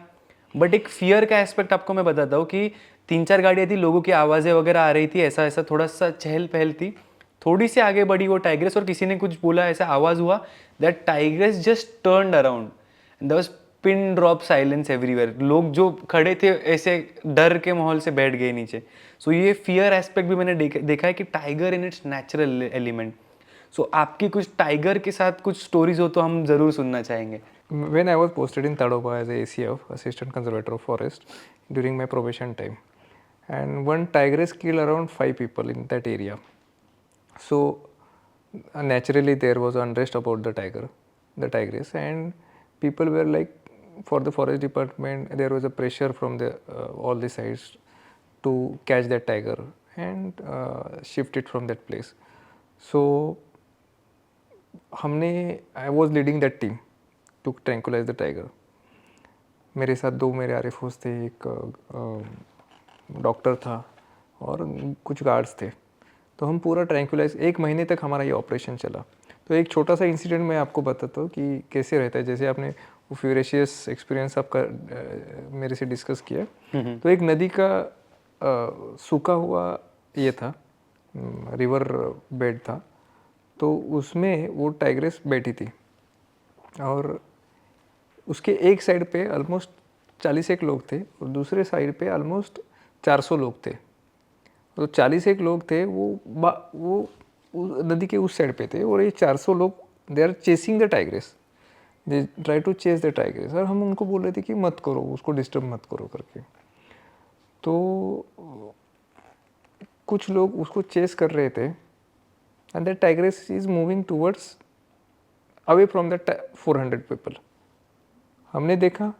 बट एक फियर का एस्पेक्ट आपको मैं बताता हूँ कि 3-4 गाड़ियाँ थी, लोगों की आवाज़ें वगैरह आ रही थी, ऐसा ऐसा थोड़ा सा चहल पहल थी। थोड़ी सी आगे बढ़ी वो टाइग्रेस और किसी ने कुछ बोला, ऐसा आवाज़ हुआ, that tigress just turned around and there was pin drop silence everywhere. लोग जो खड़े थे ऐसे डर के माहौल से बैठ गए नीचे। सो ये फियर एस्पेक्ट भी मैंने देखा है कि tiger in its natural element. So आपकी कुछ टाइगर के साथ कुछ स्टोरीज हो तो हम ज़रूर सुनना चाहेंगे। When I was posted in Tadoba as a ACF, Assistant Conservator of Forest, during my probation time, and one tigress killed around 5 people in that area. So naturally there was unrest about the tigress, and people were like, for the forest department, there was a pressure from the all the sides to catch that tiger and shift it from that place. So I was leading that team to tranquilize the tiger. मेरे साथ 2 मेरे आरएफओस थे, एक डॉक्टर था और कुछ गार्ड्स थे। तो हम पूरा ट्रैंकुलाइज 1 महीने तक हमारा ये ऑपरेशन चला। तो एक छोटा सा इंसिडेंट मैं आपको बताता हूँ कि कैसे रहता है। जैसे आपने वो फ्यूरेशियस एक्सपीरियंस आपका मेरे से डिस्कस किया, तो एक नदी का सूखा हुआ ये था, रिवर बेड था, तो उसमें वो टाइग्रेस बैठी थी और उसके एक साइड पे ऑलमोस्ट 41 लोग थे और दूसरे साइड पे ऑलमोस्ट 400 लोग थे। तो 41 लोग थे वो नदी के उस साइड पे थे और ये 400 लोग they are chasing the tigress, they try to chase the tigress. और हम उनको बोल रहे थे कि मत करो, उसको डिस्टर्ब मत करो करके। तो कुछ लोग उसको चेस कर रहे थे and that tigress is moving towards away from that 400 people. हमने देखा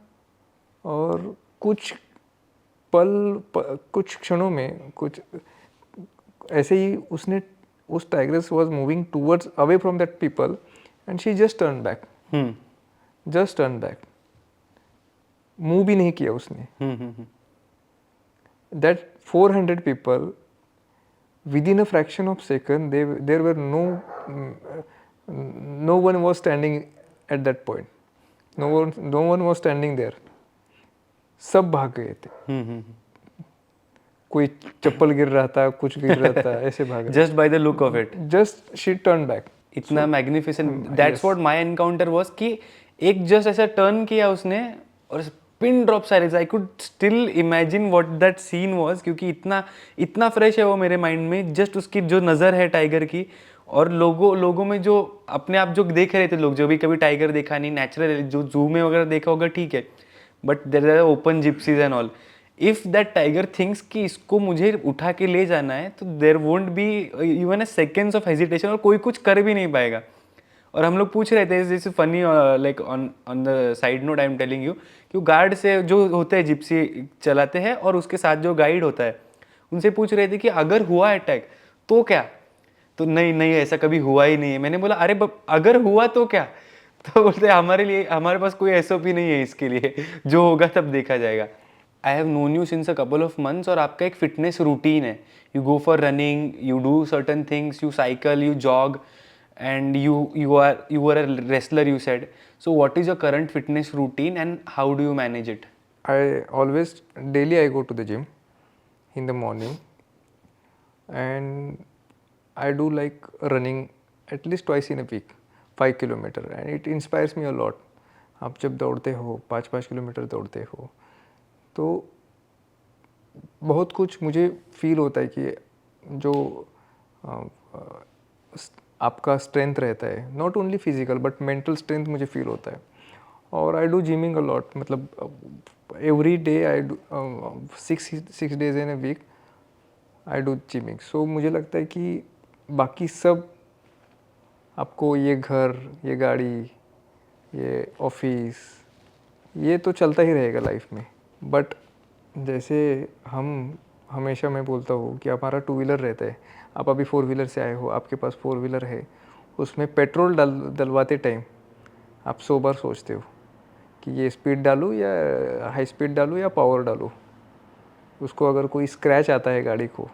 और कुछ क्षणों में कुछ ऐसे ही उस tigress was moving towards away from that people and she just turn back, move भी नहीं किया उसने। That 400 people within a fraction of second there were no one was standing at that point, no one was standing there, सब भाग गए थे। कोई चप्पल गिर रहा था, कुछ गिर रहा था, ऐसे भाग गए। Just by the look of it, just she turn back. इतना magnificent, that's what my encounter was कि एक जस्ट ऐसा टर्न किया उसने और pin drop silence. I could still imagine what that scene was, क्योंकि इतना फ्रेश है वो मेरे माइंड में। जस्ट उसकी जो नज़र है टाइगर की, और लोगों में जो अपने आप जो देख रहे थे लोग, जो भी कभी टाइगर देखा नहीं, नेचुरल जो जू में वगैरह देखा होगा ठीक है, but there are open gypsies and all. If that tiger thinks कि इसको मुझे उठा के ले जाना है, तो there won't be even a seconds of hesitation, और कोई कुछ कर भी नहीं पाएगा। और हम लोग पूछ रहे थे, this is funny, like on the side note I am telling you, कि गार्ड से जो होते हैं जिप्सी चलाते हैं और उसके साथ जो गाइड होता है, उनसे पूछ रहे थे कि अगर हुआ अटैक तो क्या। तो नहीं नहीं ऐसा कभी हुआ ही नहीं है। मैंने बोला अरे अगर हुआ तो क्या? तो बोलते हमारे लिए हमारे पास कोई एसओपी नहीं है इसके लिए, जो होगा तब देखा जाएगा। I have known you since a couple of months और आपका एक फिटनेस रूटीन है। You go for running, you do certain things, you cycle, you jog and you were a wrestler, you said. So what is your current fitness routine and how do you manage it? Daily I go to the gym in the morning, and I do like running at least twice in a week, 5 kilometer, and it inspires me a lot. आप जब दौड़ते हो 5-5 किलोमीटर दौड़ते हो तो बहुत कुछ मुझे फील होता है कि जो आपका स्ट्रेंथ रहता है, not only physical but mental strength मुझे फील होता है. और I do gyming a lot, मतलब every day I do 6 days in a week I do gyming. So मुझे लगता है कि बाकी सब आपको ये घर, ये गाड़ी, ये ऑफिस, ये तो चलता ही रहेगा लाइफ में. बट जैसे हम हमेशा मैं बोलता हूँ कि हमारा 2 व्हीलर रहता है. आप अभी 4 व्हीलर से आए हो, आपके पास 4 व्हीलर है, उसमें पेट्रोल डलवाते टाइम आप 100 बार सोचते हो कि ये स्पीड डालूँ या हाई स्पीड डालूँ या पावर डालूँ. उसको अगर कोई स्क्रैच आता है गाड़ी को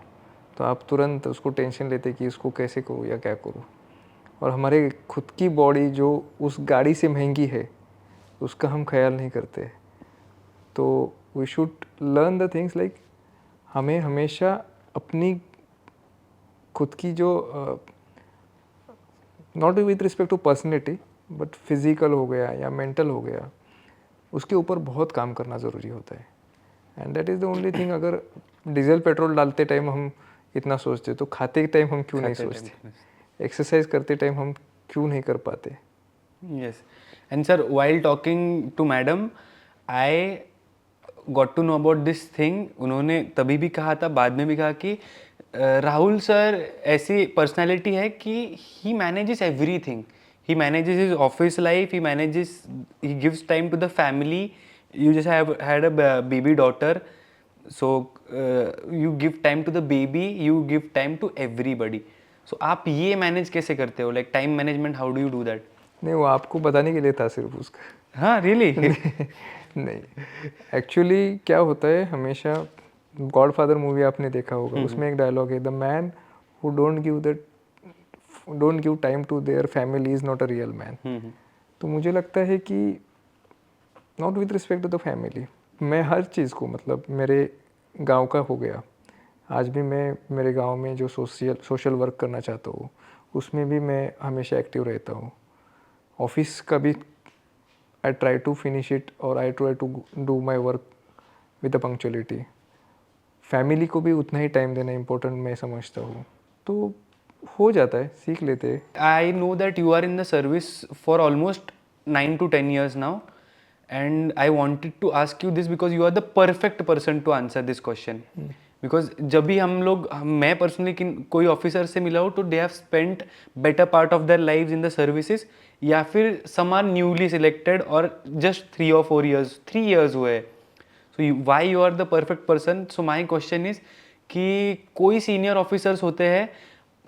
तो आप तुरंत उसको टेंशन लेते कि इसको कैसे करूँ या क्या करूँ. और हमारे खुद की बॉडी जो उस गाड़ी से महंगी है उसका हम ख्याल नहीं करते. तो we should learn the things like हमें हमेशा अपनी खुद की जो not with respect to personality but physical हो गया या मेंटल हो गया, उसके ऊपर बहुत काम करना ज़रूरी होता है. And that is the only thing. अगर डीजल पेट्रोल डालते टाइम हम इतना सोचते तो खाते टाइम हम क्यों नहीं सोचते? एक्सरसाइज करते टाइम हम क्यों नहीं कर पाते? Yes. And sir, while talking to madam, I got to know about this thing. उन्होंने तभी भी कहा था, बाद में भी कहा कि राहुल सर ऐसी पर्सनालिटी है कि he manages everything. He manages his office life, he gives time to the family. You just have had a baby daughter, so you give time to the baby, you give time to everybody. So आप ये मैनेज कैसे करते हो? Like time management, how do you do that? नहीं, वो आपको बताने के लिए था सिर्फ उसका. हाँ रियली? नहीं, एक्चुअली क्या होता है, हमेशा गॉडफादर मूवी आपने देखा होगा, उसमें एक डायलॉग है, the man who don't give time to their family is not a real man. तो मुझे लगता है कि not with respect to the family, मैं हर चीज़ को, मतलब मेरे गांव का हो गया, आज भी मैं मेरे गांव में जो सोशल वर्क करना चाहता हूँ उसमें भी मैं हमेशा एक्टिव रहता हूँ. ऑफिस का भी I try to finish it और I try to do my work with a punctuality. Family को भी उतना ही टाइम देना इम्पोर्टेंट मैं समझता हूँ. तो हो जाता है, सीख लेते हैं. I know that you are in the service for almost 9 to 10 years now, and I wanted to ask you this because you are the perfect person to answer this question. Because जब भी मैं पर्सनली कोई ऑफिसर से मिला हूँ तो they have spent better part of their lives in the services, या फिर सम आर न्यूली सिलेक्टेड और जस्ट 3 or 4 years, 3 years हुए. So why you are the perfect person? So my question is कि कोई सीनियर ऑफिसर्स होते हैं,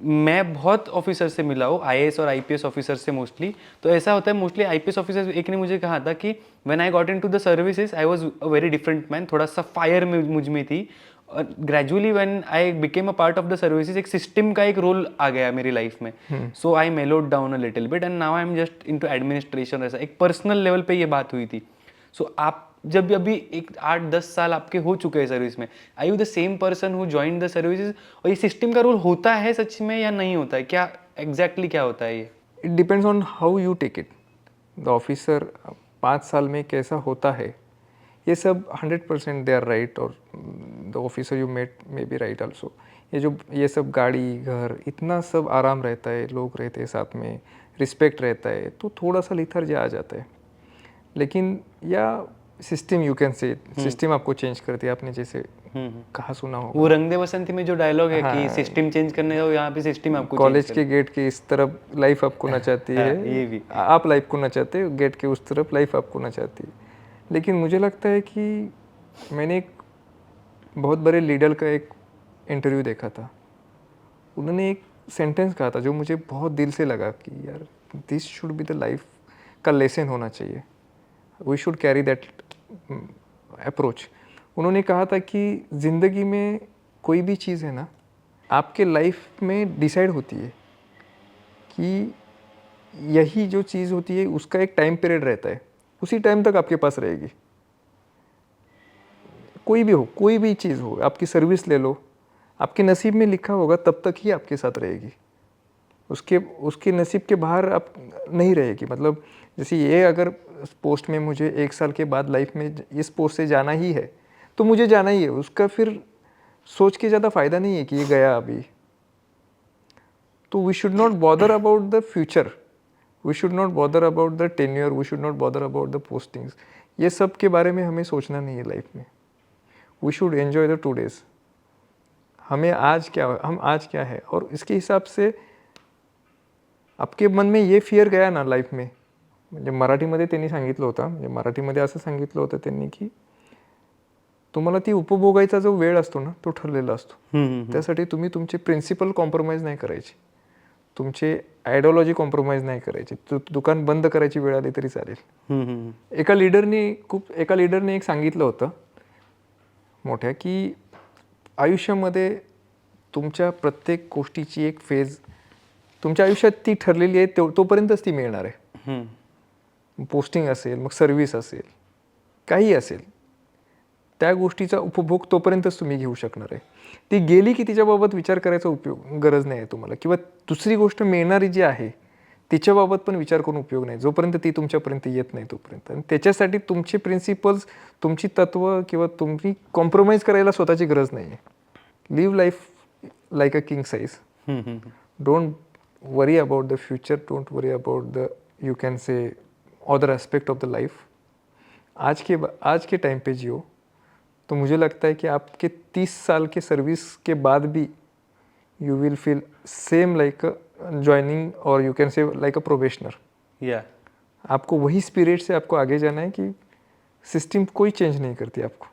मैं बहुत ऑफिसर से मिला हूँ, IAS और IPS ऑफिसर से मोस्टली. तो ऐसा होता है मोस्टली IPS ऑफिसर, एक ने मुझे कहा था कि when I got into the services I was a very different man, थोड़ा सा फायर में मुझ में थी. Gradually when I became a part of the services, एक सिस्टम का एक रोल आ गया मेरी लाइफ में. So I mellowed down a little bit and now I am just into administration. ऐसा एक पर्सनल लेवल पे ये बात हुई थी. सो आप जब अभी एक 8-10 साल आपके हो चुके हैं सर्विस में, I you the same person who join the services? और ये सिस्टम का रोल होता है सच में या नहीं होता है? क्या एग्जैक्टली क्या होता है ये? It depends on how you take it. The officer 5 साल में कैसा होता है, ये सब 100% दे आर राइट, और the officer you met may be right also. ये सब गाड़ी, घर, इतना सब आराम रहता है, लोग रहते हैं साथ में, रिस्पेक्ट रहता है, तो थोड़ा सा लिथर्जी आ जाता है. लेकिन या सिस्टम, यू कैन से सिस्टम आपको चेंज करती है. आपने जैसे कहा सुना होगा वो रंग दे बसंती में जो डायलॉग है कि सिस्टम चेंज करने जाओ, यहाँ पे सिस्टम आपको कॉलेज के गेट के इस तरफ लाइफ आपको ना चाहती है, ये भी आप लाइफ को ना चाहते हो, गेट के उस तरफ लाइफ आपको ना चाहती है. लेकिन मुझे लगता है कि मैंने एक बहुत बड़े लीडर का एक इंटरव्यू देखा था. उन्होंने एक सेंटेंस कहा था जो मुझे बहुत दिल से लगा कि यार this should be the life का लेसन होना चाहिए, we should carry that approach. उन्होंने कहा था कि ज़िंदगी में कोई भी चीज़ है ना आपके लाइफ में डिसाइड होती है कि यही जो चीज़ होती है उसका एक टाइम पीरियड रहता है, उसी टाइम तक आपके पास रहेगी। कोई भी हो, कोई भी चीज़ हो, आपकी सर्विस ले लो, आपके नसीब में लिखा होगा तब तक ही आपके साथ रहेगी, उसके नसीब के बाहर आप नहीं रहेगी। मतलब जैसे ये अगर पोस्ट में मुझे 1 साल के बाद लाइफ में इस पोस्ट से जाना ही है तो मुझे जाना ही है, उसका फिर सोच के ज़्यादा फ़ायदा नहीं है कि ये गया अभी। तो we should not bother about the future, we should not bother about the tenure, we should not bother about the postings. ये सब के बारे में हमें सोचना नहीं है लाइफ में। We should enjoy the 2 days। हम आज क्या है और इसके हिसाब से आपके मन में ये फिअर गया ना लाईफ में, म्हणजे मराठीमध्ये त्यांनी सांगितलं होतं, म्हणजे मराठीमध्ये असं सांगितलं होतं त्यांनी की तुम्हाला ती उपभोगायचा जो वेळ असतो ना तो ठरलेला असतो। त्यासाठी तुम्ही तुमचे प्रिन्सिपल कॉम्प्रोमाइज नाही करायचे, तुमचे आयडियोलॉजी कॉम्प्रोमाइज नाही करायची। दुकान बंद करायची वेळ आली तरी चालेल। एका लीडरने एक सांगितलं होतं मोठ्या की आयुष्यामध्ये तुमच्या प्रत्येक गोष्टीची एक फेज तुमच्या आयुष्यात ती ठरलेली आहे, तोपर्यंतच ती मिळणार आहे। पोस्टिंग असेल, मग सर्व्हिस असेल, काही असेल, त्या गोष्टीचा उपभोग तोपर्यंतच तुम्ही घेऊ शकणार आहे। ती गेली की तिच्याबाबत विचार करायचा गरज नाही आहे तुम्हाला, किंवा दुसरी गोष्ट मिळणारी जी आहे तिच्याबाबत पण विचार करून उपयोग नाही जोपर्यंत ती तुमच्यापर्यंत येत नाही तोपर्यंत। आणि त्याच्यासाठी तुमचे प्रिन्सिपल्स, तुमची तत्व किंवा तुम्ही कॉम्प्रोमाइज करायला स्वतःची गरज नाही आहे। Live life like a king size. Don't worry about the future, don't worry about the you can say other aspect of the life. आज के टाइम पे जियो। तो मुझे लगता है कि आपके 30 साल के सर्विस के बाद भी you will feel same like joining, और you can say like a probationer. आपको वही स्पिरिट से आपको आगे जाना है कि सिस्टम कोई चेंज नहीं करती आपको,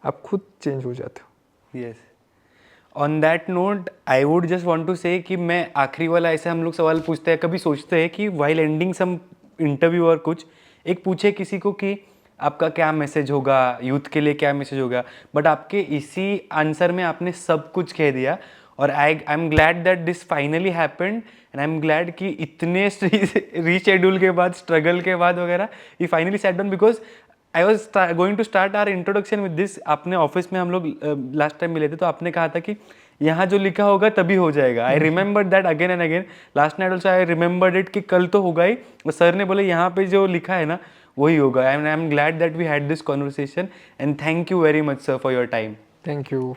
आप खुद चेंज हो जाते हो। Yes. On that note I would just want to say कि मैं आखिरी वाला ऐसे हम लोग सवाल पूछते हैं, कभी सोचते हैं कि वाइल एंडिंग सम इंटरव्यू और कुछ एक पूछे किसी को कि आपका क्या मैसेज होगा, यूथ के लिए क्या मैसेज होगा, बट आपके इसी आंसर में आपने सब कुछ कह दिया। और आई am glad that this finally happened, and I am glad कि इतने रीशेड्यूल के बाद, स्ट्रगल के बाद वगैरह ये finally set down, because I was going to start our introduction with this. आपने ऑफिस में हम लोग लास्ट टाइम मिले थे तो आपने कहा था कि यहाँ जो लिखा होगा तभी हो जाएगा। I remember that again and again. Last night also I remembered it कि कल तो होगा ही, और सर ने बोले यहाँ पे जो लिखा है ना वही होगा। And I am glad that we had this conversation, and thank you very much sir for your time. Thank you.